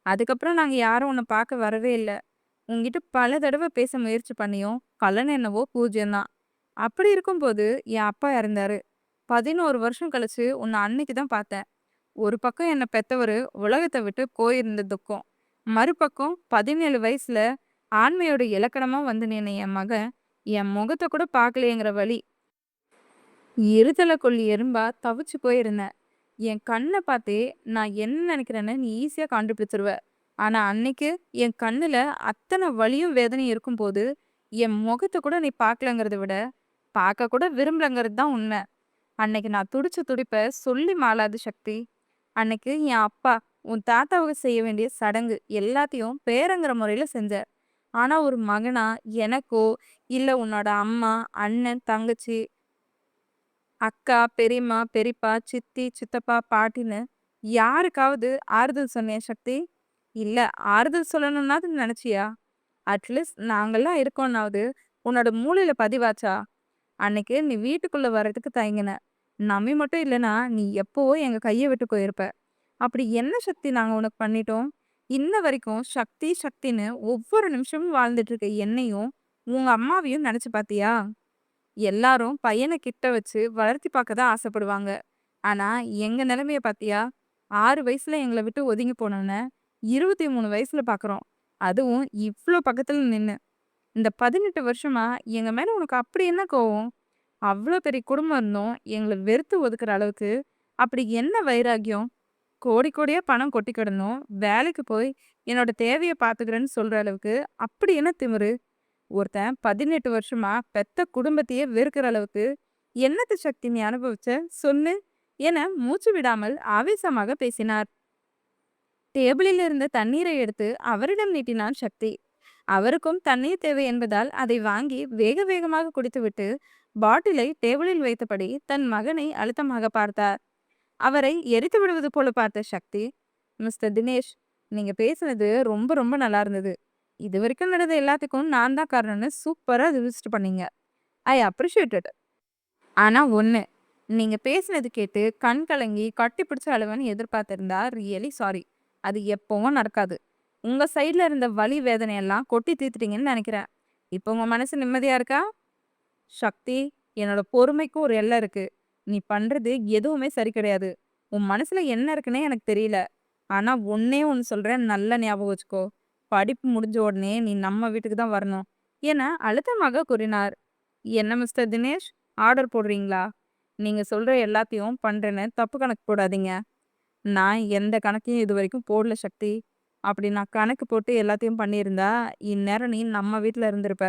அதுக்கப்புறம் நாங்க யாரும் உன்ன பார்க்க வரவே இல்ல. உன்கிட்ட பல தடவ பேச முயற்சி பண்ணியும், பலன் என்னவோ 0 தான். அப்படி இருக்கும்போது என் அப்பா இறந்தாரு. 11 வருஷம் கழிச்சு உன்ன அன்னைக்கு தான் பார்த்தேன். ஒரு பக்கம் என்ன பெத்தவரு உலகத்த விட்டு போயிருந்த துக்கம். மறுபக்கம் 17 வயசுல ஆண்மையோட இலக்கணமா வந்து நின்ன என் மகன், என் முகத்த கூட பார்க்கலையேங்கிற வலி. இருதலைக்கொள்ளி எறும்பா தவிச்சு போயிருந்தேன். என் கண்ண பார்த்தே நான் என்ன நினைக்கிறேன்னு நீ ஈஸியா கண்டுபிடிச்சுருவ. ஆனா அன்னைக்கு என் கண்ணுல அத்தன வலியும் வேதனையும் இருக்கும்போது, என் முகத்த கூட நீ பார்க்கலங்கிறத விட, பார்க்க கூட விரும்பலங்கிறது தான் உண்ம. அன்னைக்கு நான் துடிச்ச துடிப்ப சொல்லி மாளாது சக்தி. அன்னைக்கு என் அப்பா, உன் தாத்தாவுக்கு செய்ய வேண்டிய சடங்கு எல்லாத்தையும் பேரங்கிற முறையில செஞ்சார். ஆனா ஒரு மகனா எனக்கோ, இல்ல உன்னோட அம்மா, அண்ணன், தங்கச்சி, அக்கா, பெரியம்மா, பெரியப்பா, சித்தி, சித்தப்பா, பாட்டின்னு யாருக்காவது ஆறுதல் சொன்னியா சக்தி? இல்ல ஆறுதல் சொல்லணும்னாவது நினைச்சியா? அட்லீஸ்ட் நாங்கலாம் இருக்கோம்னாவது உன்னோட மூளையில பதிவாச்சா? அன்னைக்கு நீ வீட்டுக்குள்ள வர்றதுக்கு தயங்கின. நம்பி மட்டும் இல்லனா, நீ எப்பவோ எங்க கைய விட்டு போயிருப்ப. அப்படி என்ன சக்தி நாங்க உனக்கு பண்ணிட்டோம்? இன்ன வரைக்கும் சக்தி சக்தின்னு ஒவ்வொரு நிமிஷமும் வாழ்ந்துட்டு இருக்க என்னையும், உங்க அம்மாவையும் நெனச்சு பாத்தியா? எல்லாரும் பையன கிட்ட வச்சு வளர்த்தி பார்க்க தான் ஆசைப்படுவாங்க. ஆனா, எங்க நிலைமைய பாத்தியா? 6 வயசுல எங்கள விட்டு ஒதுங்கி போனவன, 23 வயசுல பார்க்குறோம். அதுவும் இவ்ளோ பக்கத்துல நின்னு. இந்த 18 வருஷமா எங்க மேல உனக்கு அப்படி என்ன கோவம்? அவ்ளோ பெரிய குடும்பம் இருந்தும் எங்கள வெறுத்து ஒதுக்குற அளவுக்கு அப்படி என்ன வைராக்கியம்? கோடி கோடியா பணம் கொட்டி கிடந்தும், வேலைக்கு போய் என்னோட தேவைய பார்த்துக்கிறேன்னு சொல்ற அளவுக்கு அப்படி என்ன திமிரு? ஒருத்தன் 18 வருஷமா பெத்த குடும்பத்தையே வெறுக்கிற அளவுக்கு என்னத்த சக்தி நீ அனுபவிச்ச? சொல்லு என மூச்சு விடாமல் ஆவேசமாக பேசினார். டேபிளில் இருந்த தண்ணீரை எடுத்து அவரிடம் நீட்டினான் சக்தி. அவருக்கும் தண்ணீர் தேவை என்பதால் அதை வாங்கி வேக வேகமாக குடித்துவிட்டு பாட்டிலை டேபிளில் வைத்தபடி தன் மகனை அழுத்தமாக பார்த்தார். அவரை எரித்து விடுவது போல பார்த்த சக்தி, மிஸ்டர் தினேஷ், நீங்க பேசுனது ரொம்ப ரொம்ப நல்லா இருந்தது. இதுவரைக்கும் நடந்த எல்லாத்துக்கும் நான் தான் காரணம்னு சூப்பரா ரிஜிஸ்டர் பண்ணீங்க. I appreciate it. ஆனா ஒண்ணு, நீங்க பேசினது கேட்டு கண் கலங்கி கட்டி பிடிச்சு அழுவேன்னு எதிர்பார்த்திருந்தா ரியலி சாரி. அது எப்பவும் நடக்காது. உங்க சைடுல இருந்த வலி வேதனை எல்லாம் கொட்டி தீர்த்துட்டீங்கன்னு நினைக்கிறேன். இப்போ உங்க மனசு நிம்மதியா இருக்கா? சக்தி, என்னோட பொறுமைக்கும் ஒரு எல்லை இருக்கு. நீ பண்றது எதுவுமே சரி கிடையாது. உன் மனசுல என்ன இருக்குன்னே எனக்கு தெரியல. ஆனா ஒண்ணே ஒண்ணு சொல்றேன், நல்லா ஞாபகம் வச்சுக்கோ. படிப்பு முடிஞ்ச உடனே நீ நம்ம வீட்டுக்கு தான் வரணும் என அழுத்தமாக கூறினார். என்ன மிஸ்டர் தினேஷ், ஆர்டர் போடுறீங்களா? நீங்க சொல்ற எல்லாத்தையும் பண்றேன்னு தப்பு கணக்கு போடாதீங்க. நான் எந்த கணக்கையும் இதுவரைக்கும் போடல சக்தி. அப்படி நான் கணக்கு போட்டு எல்லாத்தையும் பண்ணியிருந்தா, இந்நேரம் நீ நம்ம வீட்ல இருந்திருப்ப.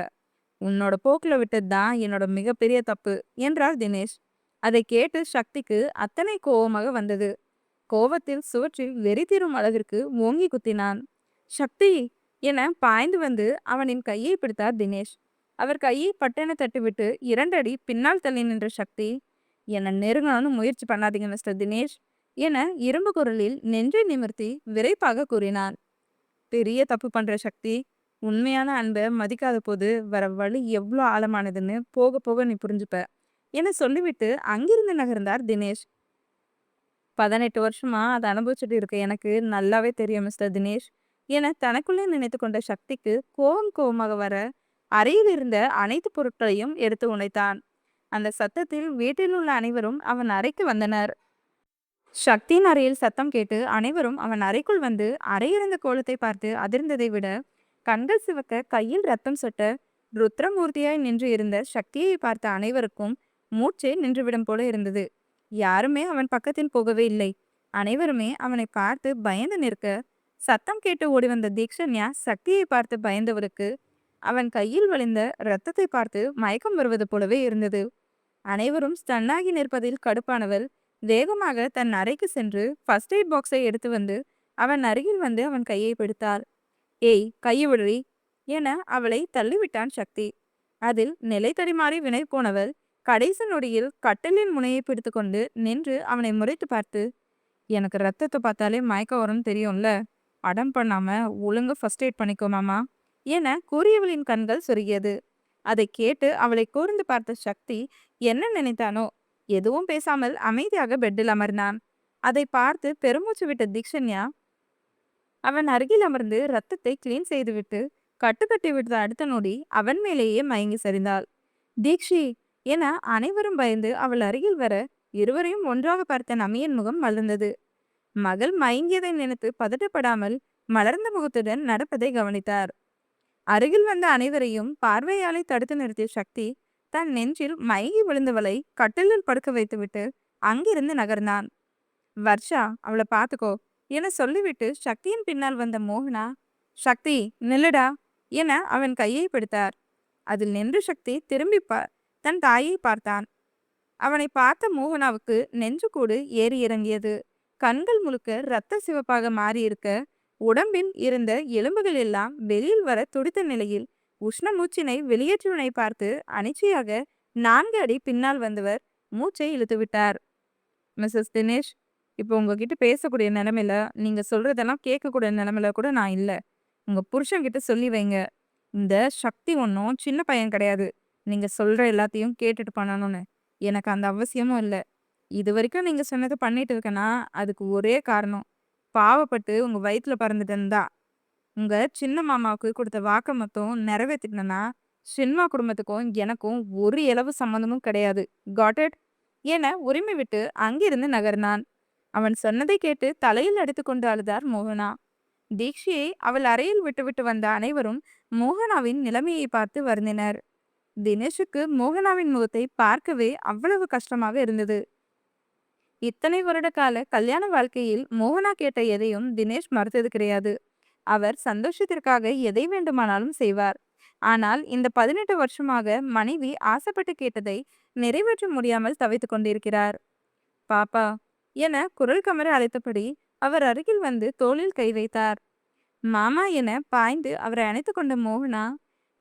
உன்னோட போக்குல விட்டது தான் என்னோட மிகப்பெரிய தப்பு என்றார் தினேஷ். அதை கேட்டு சக்திக்கு அத்தனை கோபமாக வந்தது. கோபத்தில் சுவற்றில் வெறி தீரும் அளவிற்கு ஓங்கி குத்தினான். சக்தி என பாய்ந்து வந்து அவனின் கையை பிடித்தார் தினேஷ். அவர் கையை பட்டென தட்டிவிட்டு 2 அடி பின்னால் தள்ளி நின்ற சக்தி, என்னை நெருங்கணும்னு முயற்சி பண்ணாதீங்க மிஸ்டர் தினேஷ் என இரும்பு குரலில் நெஞ்சை நிமிர்த்தி விரைப்பாக கூறினான். பெரிய தப்பு பண்ற சக்தி. உண்மையான அன்பை மதிக்காத போது வர வழி எவ்வளோ ஆழமானதுன்னு போக போக நீ புரிஞ்சுப்ப என சொல்லிவிட்டு அங்கிருந்து நகர்ந்தார் தினேஷ். 18 வருஷமா அதை அனுபவிச்சுட்டு இருக்க எனக்கு நல்லாவே தெரியும் மிஸ்டர் தினேஷ் என தனக்குள்ளே நினைத்து கொண்ட சக்திக்கு கோபம் கோபமாக வர அறையில் இருந்த அனைத்து பொருட்களையும் எடுத்து உடைத்தான். அந்த சத்தத்தில் வீட்டில் உள்ள அனைவரும் அவன் அறைக்கு வந்தனர். சக்தியின் அறையில் சத்தம் கேட்டு அனைவரும் அவன் அறைக்குள் வந்து அறையிருந்த கோலத்தை பார்த்து அதிர்ந்ததை விட கண்கள் சிவக்க கையில் ரத்தம் சொட்ட ருத்ரமூர்த்தியாய் நின்று இருந்த சக்தியை பார்த்த அனைவருக்கும் மூச்சே நின்றுவிடும் போல இருந்தது. யாருமே அவன் பக்கத்தில் போகவே இல்லை. அனைவருமே அவனை பார்த்து பயந்து நிற்க சத்தம் கேட்டு ஓடி வந்த தீக்ஷன்யா சக்தியை பார்த்து பயந்தவருக்கு அவன் கையில் வழிந்த இரத்தத்தை பார்த்து மயக்கம் வருவது போலவே இருந்தது. அனைவரும் ஸ்டன்னாகி நிற்பதில் கடுப்பானவள் வேகமாக தன் அறைக்கு சென்று ஃபர்ஸ்ட் எய்ட் பாக்ஸை எடுத்து வந்து அவன் அருகில் வந்து அவன் கையை பிடித்தாள். ஏய் கையை விடுறி என அவளை தள்ளிவிட்டான் சக்தி. அதில் நிலை தடுமாறி வினை போனவள் கடைசி நொடியில் கட்டிலின் முனையை பிடித்து கொண்டு நின்று அவனை முறைத்து பார்த்து, எனக்கு ரத்தத்தை பார்த்தாலே மயக்கம் வரும்னு தெரியும்ல, அடம் பண்ணாம ஒழுங்கு ஃபர்ஸ்ட் எய்ட் பண்ணிக்கோ மாமா என கூறியவளின் கண்கள் சொருகியது. அதை கேட்டு அவளை கூர்ந்து பார்த்த சக்தி என்ன நினைத்தானோ எதுவும் பேசாமல் அமைதியாக பெட்டில் அமர்ந்தான். அதை பார்த்து பெருமூச்சு விட்ட தீக்ஷன்யா அவன் அருகில் அமர்ந்து ரத்தத்தை கிளீன் செய்துவிட்டு கட்டுக்கட்டி விட்ட அடுத்த நொடி அவன் மேலேயே மயங்கி சரிந்தாள். தீக்ஷி என அனைவரும் பயந்து அவள் அருகில் வர இருவரையும் ஒன்றாக பார்த்த நமியின் முகம் மலர்ந்தது. மகள் மயங்கியதை நினைத்து பதட்டப்படாமல் மலர்ந்த முகத்துடன் நடப்பதை கவனித்தார். அருகில் வந்த அனைவரையும் பார்வையாலை தடுத்து நிறுத்திய சக்தி தன் நெஞ்சில் மயங்கி விழுந்தவளை கட்டிலில் படுக்க வைத்துவிட்டு அங்கிருந்து நகர்ந்தான். வர்ஷா அவளை பார்த்துக்கோ என சொல்லிவிட்டு சக்தியின் பின்னால் வந்த மோகனா, சக்தி நில்லுடா என அவன் கையை பிடித்தார். அதில் நின்று சக்தி திரும்பி தன் தாயை பார்த்தான். அவனை பார்த்த மோகனாவுக்கு நெஞ்சு கூடு ஏறி இறங்கியது. கண்கள் முழுக்க இரத்த சிவப்பாக மாறியிருக்க உடம்பில் இருந்த எலும்புகள் எல்லாம் வெளியில் வர துடித்த நிலையில் உஷ்ண மூச்சினை வெளியேற்றுவனை பார்த்து அனிச்சையாக 4 அடி பின்னால் வந்தவர் மூச்சை இழுத்து விட்டார். மிஸ்ஸஸ் தினேஷ், இப்போ உங்ககிட்ட பேசக்கூடிய நிலைமையில நீங்க சொல்றதெல்லாம் கேட்கக்கூடிய நிலைமையில கூட நான் இல்லை. உங்க புருஷன்கிட்ட சொல்லி வைங்க. இந்த சக்தி ஒன்றும் சின்ன பையன் கிடையாது. நீங்க சொல்ற எல்லாத்தையும் கேட்டுட்டு பண்ணணும்னு எனக்கு அந்த அவசியமும் இல்லை. இது வரைக்கும் நீங்க சொன்னதை பண்ணிட்டு இருக்கேன்னா அதுக்கு ஒரே காரணம், பாவப்பட்டு உங்க வயிற்றுல பறந்துட்டேன்னு தான். உங்க சின்ன மாமாவுக்கு கொடுத்த வாக்க மட்டும் நிறைவேற்றிட்டேன்னா சின்மா குடும்பத்துக்கும் எனக்கும் ஒரு இலவு சம்மந்தமும் கிடையாது. காட் இட் என உரிமை விட்டு அங்கிருந்து நகர்ந்தான். அவன் சொன்னதை கேட்டு தலையில் அடித்துக்கொண்டு அழுதார் மோகனா. தீக்ஷியை அவள் அறையில் விட்டுவிட்டு வந்த அனைவரும் மோகனாவின் நிலைமையை பார்த்து வருந்தினர். தினேஷுக்கு மோகனாவின் முகத்தை பார்க்கவே அவ்வளவு கஷ்டமாக இருந்தது. இத்தனை வருட கால கல்யாண வாழ்க்கையில் மோகனா கேட்ட எதையும் தினேஷ் மறுத்தது கிடையாது. அவர் சந்தோஷத்திற்காக எதை வேண்டுமானாலும் செய்வார். ஆனால் இந்த 18 வருஷமாக மனைவி ஆசைப்பட்டு கேட்டதை நிறைவேற்ற முடியாமல் தவித்து கொண்டிருக்கிறார். பாப்பா என குரல் கமர அழைத்தபடி அவர் அருகில் வந்து தோளில் கை வைத்தார். மாமா என பாய்ந்து அவரை அணைத்து கொண்ட மோகனா,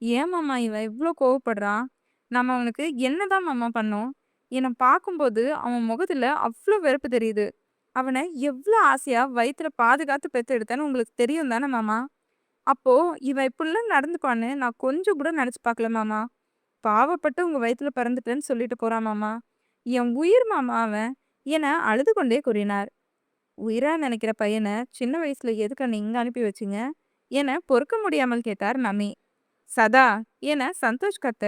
ஏன் மாமா இவன் இவ்வளோ கோவப்படுறான்? நம்ம அவனுக்கு என்னதான் மாமா பண்ணோம்? என்னை பார்க்கும்போது அவன் முகத்துல அவ்வளோ வெறுப்பு தெரியுது. அவனை எவ்வளோ ஆசையா வயிற்றுல பாதுகாத்து பெற்று எடுத்தேன்னு உங்களுக்கு தெரியும் தானே மாமா? அப்போ இவன் இப்படிலாம் நடந்துப்பான்னு நான் கொஞ்சம் கூட நினைச்சு பார்க்கல மாமா. பாவப்பட்டு உங்க வயிற்றுல பிறந்துட்டேன்னு சொல்லிட்டு போறான் மாமா. என் உயிர் மாமா அவன் என அழுது கொண்டே கூறினார். உயிரா நினைக்கிற பையனை சின்ன வயசுல எதுக்கு நீங்க அனுப்பி வச்சிங்க என பொறுக்க முடியாமல் கேட்டார் நமி. சதா என சந்தோஷ் கத்த,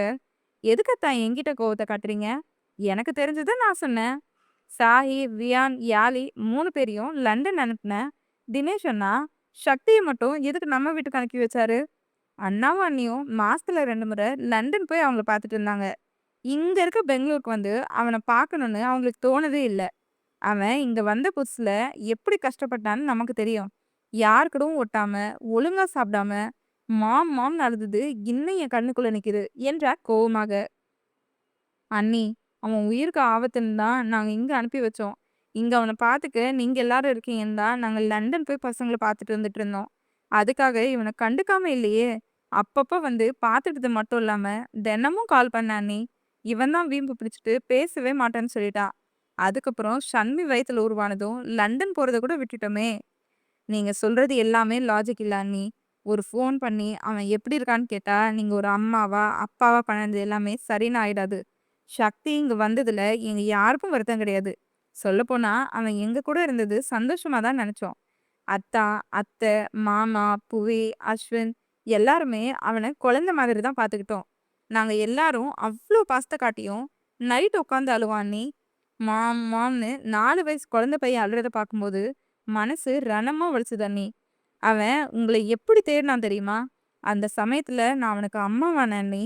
எதுக்கத்தான் என்கிட்ட கோவத்தை காட்டுறீங்க? எனக்கு தெரிஞ்சதை நான் சொன்னேன். சாஹி, வியான், யாலி 3 பேரையும் லண்டன் அனுப்புனேன். தினேஷ் அண்ணா சக்தியை மட்டும் எதுக்கு நம்ம வீட்டுக்கு அனுப்பி வச்சாரு? அண்ணாவும் அண்ணியும் மாசத்துல 2 முறை லண்டன் போய் அவங்கள பார்த்துட்டு இருந்தாங்க. இங்க இருக்க பெங்களூருக்கு வந்து அவனை பார்க்கணும்னு அவங்களுக்கு தோணதே இல்லை. அவன் இங்க வந்த புதுசுல எப்படி கஷ்டப்பட்டான்னு நமக்கு தெரியும். யார் கூடவும் ஒட்டாம, ஒழுங்கா சாப்பிடாம, மாம் மாம்னு அழுதது இன்னும் என் கண்ணுக்குள்ள நிக்குது என்றார் கோவமாக. அண்ணி, அவன் உயிருக்கு ஆபத்துன்னு தான் நாங்க இங்க அனுப்பி வச்சோம். இங்க அவன பாத்துக்க நீங்க எல்லாரும் இருக்கீங்கன்னு தான் நாங்க லண்டன் போய் பசங்கள பாத்துட்டு வந்துட்டு இருந்தோம். அதுக்காக இவன கண்டுக்காம இல்லையே! அப்பப்ப வந்து பாத்துட்டது மட்டும் இல்லாம, தினமும் கால் பண்ணான் அண்ணி. இவன் தான் வீம்பு பிடிச்சுட்டு பேசவே மாட்டேன்னு சொல்லிட்டான். அதுக்கப்புறம் ஷண்மி வயித்துல உருவானதும் லண்டன் போறத கூட விட்டுட்டோமே! நீங்க சொல்றது எல்லாமே லாஜிக் இல்ல அண்ணி. ஒரு ஃபோன் பண்ணி அவன் எப்படி இருக்கான்னு கேட்டா, நீங்க ஒரு அம்மாவா, அப்பாவா பண்ணது எல்லாமே சரின்னு ஆயிடாது. சக்தி இங்க வந்ததுல எங்க யாருக்கும் வருத்தம் கிடையாது. சொல்லப்போனா அவன் எங்க கூட இருந்தது சந்தோஷமா தான் நெனச்சோம். அத்தா, அத்தை, மாமா, புவி, அஸ்வின் எல்லாருமே அவன குழந்தை மாதிரி தான் பார்த்துக்கிட்டோம். நாங்க எல்லாரும் அவ்ளோ பாசத்த காட்டியும், நைட் உட்காந்து அழுவான் அண்ணி. மாம் மாம்ன்னு 4 வயசு குழந்தை பையன் அழுறத பார்க்கும்போது, மனசு ரணமா வலிச்சுது அண்ணி. அவன் உங்கள எப்படி தேடினான் தெரியுமா? அந்த சமயத்துல நான் அவனுக்கு அம்மாவானேன் அண்ணி.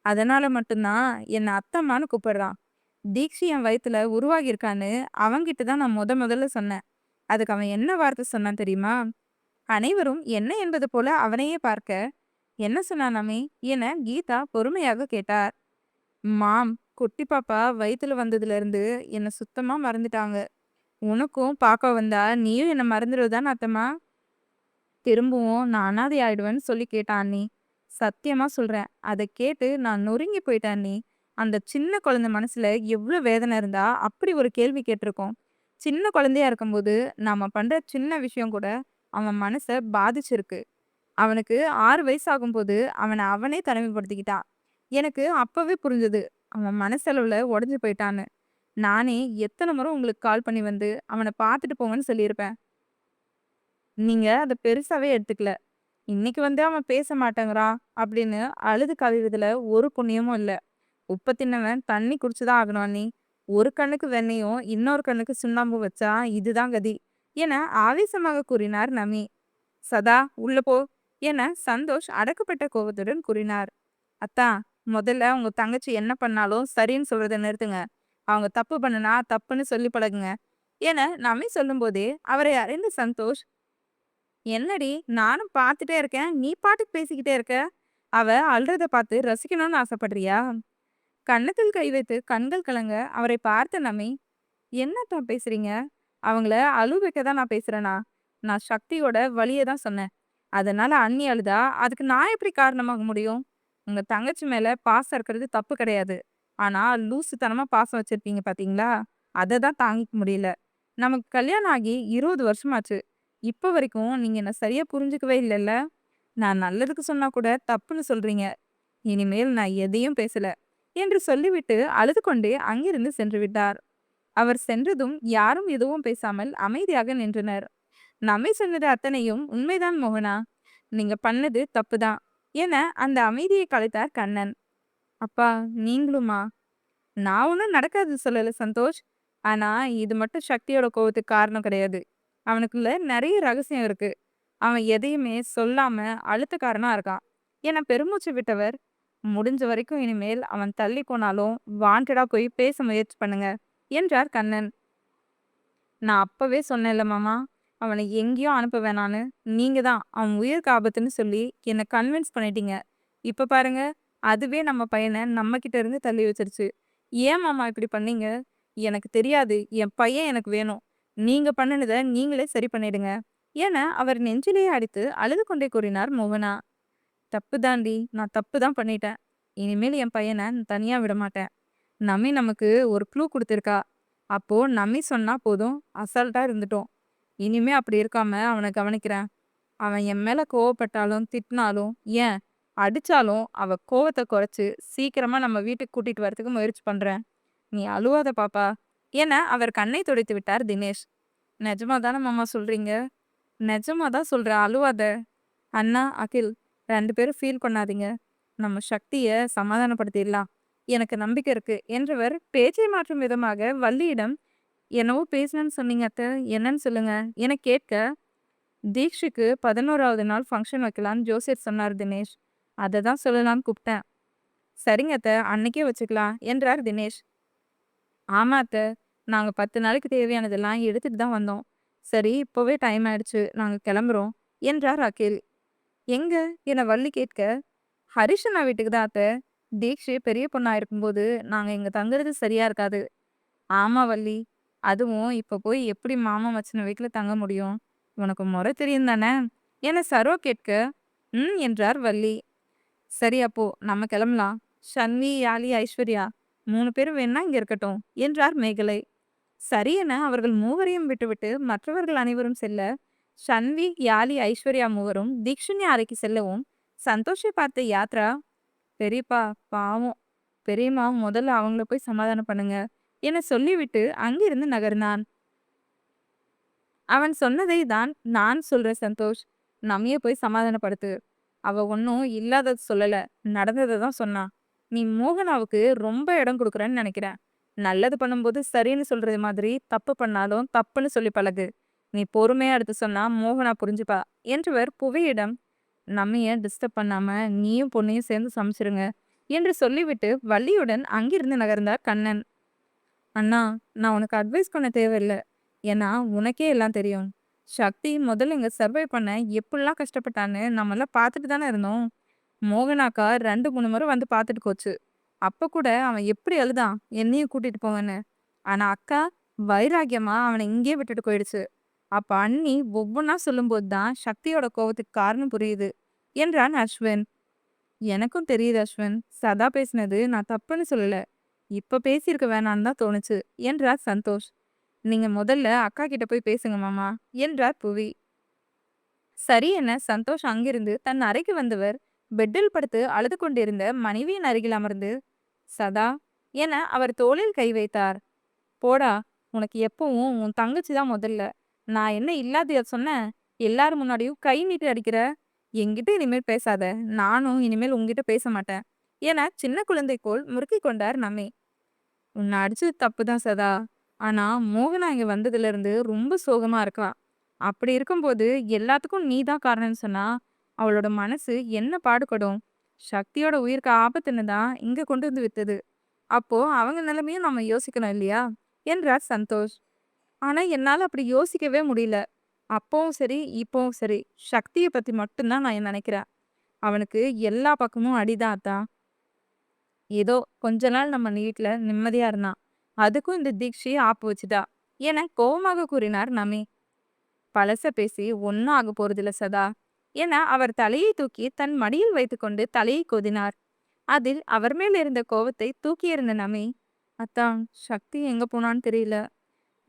அதனால மட்டும் தான் என்ன அத்தம்மான்னு கூப்பிடுறான். தீக்ஷி என் வயித்துல உருவாகியிருக்கான்னு அவன்கிட்ட தான் நான் முதல்ல சொன்னேன். அதுக்கு அவன் என்ன வார்த்தை சொன்னான் தெரியுமா? அனைவரும் என்ன என்பது போல அவனையே பார்க்க, "என்ன சொன்னானாமே?" என கீதா பொறுமையாக கேட்டார். "மாம், குட்டி பாப்பா வயித்துல வந்ததுல இருந்து என்ன சுத்தமா மறந்துட்டாங்க. உனக்கும் பாப்பா வந்தா நீயும் என்ன மறந்துடுவ தான அத்தம்மா? திரும்பவும் நான் அனாதை ஆயிடுவேன்னு சொல்லி கேட்டான் அண்ணி. சத்தியமா சொல்றேன். அத கேட்டு நான் நொறுங்கி போயிட்டேன் அண்ணி. அந்த சின்ன குழந்தை மனசுல எவ்ளோ வேதனை இருந்தா அப்படி ஒரு கேள்வி கேட்டிருக்கும். சின்ன குழந்தையா இருக்கும்போது நாம பண்ற சின்ன விஷயம் கூட அவன் மனச பாதிச்சிருக்கு. அவனுக்கு 6 வயசு ஆகும்போது அவன அவனே தனிமைப்படுத்திக்கிட்டான். எனக்கு அப்பவே புரிஞ்சது. அவன் மனசளவுல உடைஞ்சு போயிட்டான்னு. நானே எத்தன முறை உங்களுக்கு கால் பண்ணி வந்து அவன பார்த்துட்டு போங்கன்னு சொல்லியிருப்பேன். நீங்க அத பெருசாவே எடுத்துக்கல. இன்னைக்கு வந்து அவன் பேச மாட்டேங்கிறான் அப்படின்னு அழுது கதறதுல ஒரு புண்ணியமும் இல்ல. உப்ப தின்னவன் தண்ணி குடிச்சுதான் ஆகணும் அண்ணி. ஒரு கண்ணுக்கு வெண்ணெயும் இன்னொரு கண்ணுக்கு சுண்ணாம்பும் வச்சா இதுதான் கதி என ஆவேசமாக கூறினார் நமி. சதா உள்ள போ என சந்தோஷ் அடக்கப்பட்ட கோபத்துடன் கூறினார். அத்தா, முதல்ல உங்க தங்கச்சி என்ன பண்ணாலும் சரின்னு சொல்றதை நிறுத்துங்க. அவங்க தப்பு பண்ணுனா தப்புன்னு சொல்லி பழகுங்க என நமி சொல்லும்போதே அவரை அறிந்த சந்தோஷ், என்னடி நானும் பார்த்துட்டே இருக்கேன், நீ பாட்டுக்கு பேசிக்கிட்டே இருக்க. அவ அழுறத பார்த்து ரசிக்கணும்னு ஆசைப்படுறியா? கன்னத்தில் கை வைத்து கண்கள் கலங்க அவரை பார்த்த நம்மை, என்னத்தான் பேசுறீங்க? அவங்கள அழுவ வைக்க தான் நான் பேசுறேனா? நான் சக்தியோட வலிய தான் சொன்னேன். அதனால அண்ணி அழுதா அதுக்கு நான் எப்படி காரணமாக முடியும்? உங்க தங்கச்சி மேல பாசம் இருக்கிறது தப்பு கிடையாது. ஆனா லூசுத்தனமா பாசம் வச்சிருப்பீங்க பாத்தீங்களா? அத தான் தாங்கிக்க முடியல. நமக்கு கல்யாணம் ஆகி 20 வருஷமாச்சு. இப்ப வரைக்கும் நீங்க என்ன சரியா புரிஞ்சுக்கவே இல்லல்ல? நான் நல்லதுக்கு சொன்னா கூட தப்புன்னு சொல்றீங்க. இனிமேல் நான் எதையும் பேசல என்று சொல்லிவிட்டு அழுது கொண்டே அங்கிருந்து சென்று விட்டார். அவர் சென்றதும் யாரும் எதுவும் பேசாமல் அமைதியாக நின்றனர். நம்மை சொன்னது அத்தனையும் உண்மைதான் மோகனா. நீங்க பண்ணது தப்புதான் என அந்த அமைதியை கலைத்தார் கண்ணன். அப்பா, நீங்களுமா? நான் ஒன்றும் நடக்காது சொல்லல சந்தோஷ். ஆனா இது மட்டும் சக்தியோட கோவத்துக்கு காரணம் கிடையாது. அவனுக்குள்ள நிறைய ரகசியம் இருக்கு. அவன் எதையுமே சொல்லாம அழுத்தக்காரனா இருக்கான் என பெருமூச்சு விட்டவர், முடிஞ்ச வரைக்கும் இனிமேல் அவன் தள்ளி போனாலும் வாண்டடா போய் பேச முயற்சி பண்ணுங்க என்றார் கண்ணன். நான் அப்பவே சொன்னேன்ல மாமா, அவனை எங்கேயும் அனுப்ப வேணான்னு. நீங்க தான் அவன் உயிருக்கு ஆபத்துன்னு சொல்லி என்னை கன்வின்ஸ் பண்ணிட்டீங்க. இப்ப பாருங்க, அதுவே நம்ம பையனை நம்ம கிட்ட இருந்து தள்ளி வச்சிருச்சு. ஏன் மாமா இப்படி பண்ணீங்க? எனக்கு தெரியாது. என் பையன் எனக்கு வேணும். நீங்க பண்ணுனத நீங்களே சரி பண்ணிடுங்க என அவர் நெஞ்சிலேயே அடித்து அழுது கொண்டே கூறினார் மோகனா. தப்பு தாண்டி, நான் தப்பு தான் பண்ணிட்டேன். இனிமேல் என் பையனை நான் தனியா விட மாட்டேன். நமி நமக்கு ஒரு க்ளூ குடுத்திருக்கா. அப்போ நமி சொன்னா போதும், அசால்ட்டா இருந்துட்டோம். இனிமே அப்படி இருக்காம அவன கவனிக்கிறேன். அவன் என் மேல கோவப்பட்டாலும், திட்டினாலும், ஏன் அடிச்சாலும் அவ கோவத்த குறைச்சு சீக்கிரமா நம்ம வீட்டுக்கு கூட்டிட்டு வரதுக்கு முயற்சி பண்றேன். நீ அழுவாத பாப்பா என அவர் கண்ணை துடைத்து விட்டார் தினேஷ். நிஜமா தானே மாமா சொல்றீங்க? நிஜமா தான் சொல்றேன், அழுவாத. அண்ணா, அகில் 2 பேரும் ஃபீல் பண்ணாதீங்க. நம்ம சக்திய சமாதானப்படுத்திடலாம். எனக்கு நம்பிக்கை இருக்கு என்றவர் பேச்சை மாற்றும் விதமாக வள்ளியிடம், என்னவோ பேசணும்னு சொன்னீங்க அத்த, என்னன்னு சொல்லுங்க என கேட்க, தீக்ஷுக்கு 11வது நாள் ஃபங்க்ஷன் வைக்கலான்னு ஜோசியர் சொன்னார் தினேஷ். அதை தான் சொல்லலான்னு கூப்பிட்டேன். சரிங்க அத்த, அன்னைக்கே வச்சுக்கலாம் என்றார் தினேஷ். ஆமா அத்த, நாங்க 10 நாளைக்கு தேவையானதெல்லாம் எடுத்துட்டு தான் வந்தோம். சரி, இப்பவே டைம் ஆயிடுச்சு. நாங்க கிளம்புறோம் என்றார் அகில். எங்க என வள்ளி கேட்க, ஹரிஷ் அண்ணா வீட்டுக்கு தான் அத்த. தீக்ஷி பெரிய பொண்ணா இருக்கும்போது நாங்க இங்க தங்குறது சரியா இருக்காது. ஆமா வள்ளி. அதுவும் இப்ப போய் எப்படி மாமா மச்சின வீட்ல தங்க முடியும்? உனக்கு மொற தெரியும் தானே? என சரோ கேட்க, என்றார் வள்ளி. சரி அப்போ நம்ம கிளம்பலாம். ஷன்வி, யாழி, ஐஸ்வர்யா 3 பேரும் வேணா இங்க இருக்கட்டும் என்றார் மேகலை. சரி என அவர்கள் மூவரையும் விட்டுவிட்டு மற்றவர்கள் அனைவரும் செல்ல, ஷன்வி, யாழி, ஐஸ்வர்யா மூவரும் தீக்ஷினி அறைக்கு செல்லவும், சந்தோஷை பார்த்த யாத்ரா, பெரியப்பா பாவம், பெரியம்மா முதல்ல அவங்கள போய் சமாதானம் பண்ணுங்க என சொல்லிவிட்டு அங்கிருந்து நகர்ந்தான். அவன் சொன்னதை தான் நான் சொல்றேன் சந்தோஷ். நம்மையே போய் சமாதானப்படுத்து. அவ ஒன்னும் இல்லாதது சொல்லல. நடந்தத தான் சொன்னா. நீ மோகனாவுக்கு ரொம்ப இடம் குடுக்குறன்னு நெனைக்கிறேன். நல்லது பண்ணும்போது சரின்னு சொல்றது மாதிரி, தப்பு பண்ணாலும் தப்புன்னு சொல்லி பழகு. நீ பொறுமையா எடுத்து சொன்னா மோகனா புரிஞ்சுப்பா என்றவர் புவியிடம், நம்மைய டிஸ்டர்ப் பண்ணாம நீயும் பொண்ணையும் சேர்ந்து சமைச்சிருங்க என்று சொல்லிவிட்டு வள்ளியுடன் அங்கிருந்து நகர்ந்தார் கண்ணன். அண்ணா, நான் உனக்கு அட்வைஸ் பண்ண தேவையில்ல. ஏன்னா உனக்கே எல்லாம் தெரியும். சக்தி முதல்ல இங்க சர்வை பண்ண எப்படிலாம் கஷ்டப்பட்டான்னு நம்மலாம் பார்த்துட்டு தானே இருந்தோம். மோகனாக்கா 2, 3 முறை வந்து பார்த்துட்டு போச்சு. அப்ப கூட அவன் எப்படி அழுதான் என்னையும் கூட்டிட்டு போவேன்னு. ஆனா அக்கா வைராக்கியமா அவனை இங்கேயே விட்டுட்டு போயிடுச்சு. அப்ப அண்ணி ஒவ்வொன்னா சொல்லும்போது தான் சக்தியோட கோவத்துக்கு காரணம் புரியுது என்றான் அஸ்வின். எனக்கும் தெரியுது அஸ்வின். சதா பேசினது நான் தப்புன்னு சொல்லல. இப்ப பேசியிருக்க வேணான்னு தான் தோணுச்சு என்றார் சந்தோஷ். நீங்க முதல்ல அக்கா கிட்ட போய் பேசுங்க மாமா என்றார் புவி. சரி என சந்தோஷ் அங்கிருந்து தன் அறைக்கு வந்தவர் பெட்டில் படுத்து அழுது கொண்டிருந்த மனைவியின் அருகில் அமர்ந்து, சதா என அவர் தோளில் கை வைத்தார். போடா, உனக்கு எப்பவும் உன் தங்கச்சி தான் முதல்ல. நான் என்ன இல்லாதயா சொன்னேன்? எல்லாரும் முன்னாடியும் கை நீட்டி அடிக்கிற. என்கிட்ட இனிமேல் பேசாத. நானும் இனிமேல் உன்கிட்ட பேச மாட்டேன் என சின்ன குழந்தை போல் முறுக்கிக் கொண்டார் நம்மை. உன்னை அடிச்சது தப்பு தான் சதா. ஆனா மோகனா இங்க வந்ததுல இருந்து ரொம்ப சோகமா இருக்கா. அப்படி இருக்கும்போது எல்லாத்துக்கும் நீ தான் காரணம்னு சொன்னா அவளோட மனசு என்ன பாடுபடும். சக்தியோட உயிருக்கு ஆபத்துன்னு தான் இங்க கொண்டு வந்து வித்தது. அப்போ அவங்க நிலைமையும் நம்ம யோசிக்கணும் இல்லையா என்றார் சந்தோஷ். ஆனா என்னால அப்படி யோசிக்கவே முடியல. அப்பவும் சரி இப்பவும் சரி சக்தியை பத்தி மட்டும்தான் நான் நினைக்கிறேன். அவனுக்கு எல்லா பக்கமும் அடிதான் அத்தான். ஏதோ கொஞ்ச நாள் நம்ம வீட்ல நிம்மதியா இருந்தான். அதுக்கும் இந்த தீக்ஷி ஆப்பு வச்சுட்டா என கோவமாக கூறினார் நமி. பழச பேசி ஒன்னும் ஆக போறதில்ல சதா என அவர் தலையை தூக்கி தன் மடியில் வைத்துக்கொண்டு தலையை கொதினார். அதில் அவர் மேல் இருந்த கோவத்தை தூக்கியிருந்த நமி, அத்தான் சக்தி எங்க போனான்னு தெரியல.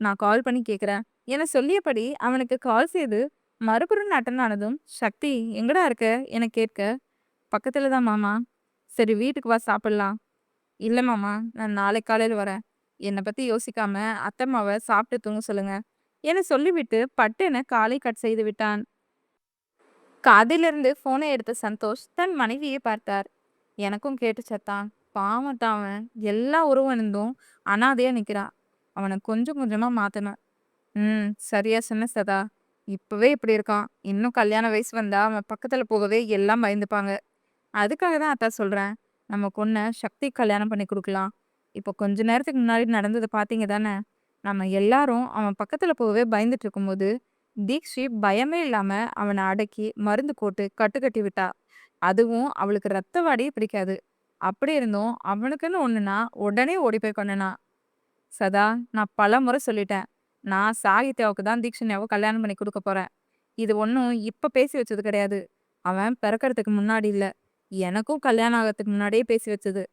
நான் கால் பண்ணி கேக்குறேன் என சொல்லியபடி அவனுக்கு கால் செய்து மறுபுறம் அட்டன் ஆனதும், சக்தி எங்கடா இருக்க என கேட்க, பக்கத்துல தான் மாமா. சரி வீட்டுக்கு வா சாப்பிடலாம். இல்ல மாமா, நான் நாளைக்கு காலையில வரேன். என்னை பத்தி யோசிக்காம அத்தம்மாவை சாப்பிட்டு தூங்க சொல்லுங்க என சொல்லிவிட்டு பட்டென காலை கட் செய்து விட்டான். காதிலிருந்து போனை எடுத்த சந்தோஷ் தன் மனைவியை பார்த்தார். எனக்கும் கேட்டு சத்தான். பாவத்தான் அவன். எல்லா உறவும் இருந்தும் அனாதையா நிக்கிறான். அவனை கொஞ்சம் கொஞ்சமா மாத்தணும். சரியா சொன்ன சதா. இப்பவே இப்படி இருக்கான். இன்னும் கல்யாண வயசு வந்தா அவன் பக்கத்துல போகவே எல்லாம் பயந்துப்பாங்க. அதுக்காக தான் அத்தா சொல்றேன். நம்ம பொண்ண சக்தி கல்யாணம் பண்ணி குடுக்கலாம். இப்போ கொஞ்ச நேரத்துக்கு முன்னாடி நடந்தத பார்த்தீங்க தானே! நம்ம எல்லாரும் அவன் பக்கத்துல போகவே பயந்துட்டு இருக்கும்போது, தீக்ஷி பயமே இல்லாம அவன அடக்கி, மருந்து போட்டு கட்டு கட்டி விட்டா. அதுவும் அவளுக்கு ரத்த வாடையே பிடிக்காது. அப்படி இருந்தும் அவனுக்குன்னு ஒண்ணுன்னா, உடனே ஓடி போய் கொன்னுனா. சதா, நான் பலமுறை சொல்லிட்டேன். நான் சாகித்யாவுக்கு தான் தீக்ஷண்யாவ கல்யாணம் பண்ணி குடுக்க போறேன். இது ஒண்ணும் இப்ப பேசி வச்சது கிடையாது. அவன் பிறக்கறதுக்கு முன்னாடி இல்ல. எனக்கும் கல்யாணம் ஆகறதுக்கு முன்னாடியே பேசி வச்சது.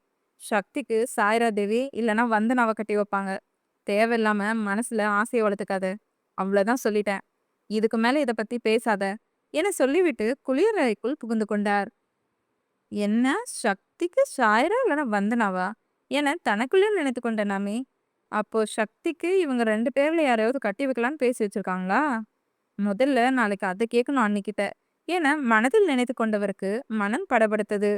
சக்திக்கு சாய்ரா தேவி இல்லனா வந்தனாவ கட்டி வைப்பாங்க. தேவையில்லாம மனசுல ஆசைய வளர்த்துக்காத. அவ்வளவுதான் சொல்லிட்டேன். இதுக்கு மேல இத பத்தி பேசாத என சொல்லிவிட்டு குளியலறைக்குள் புகுந்து கொண்டார். என்ன சக்திக்கு சாய்ரா இல்லனா வந்தனாவா என தனக்குள்ளே நினைத்து கொண்ட நாமே. அப்போ சக்திக்கு இவங்க 2 பேர்ல யாரையாவது கட்டி வைக்கலான்னு பேசி வச்சிருக்காங்களா? முதல்ல நாளைக்கு அத கேட்கணும் அண்ணிக்கிட்ட என மனதில் நினைத்து கொண்டவருக்கு மனம் படபடத்தது.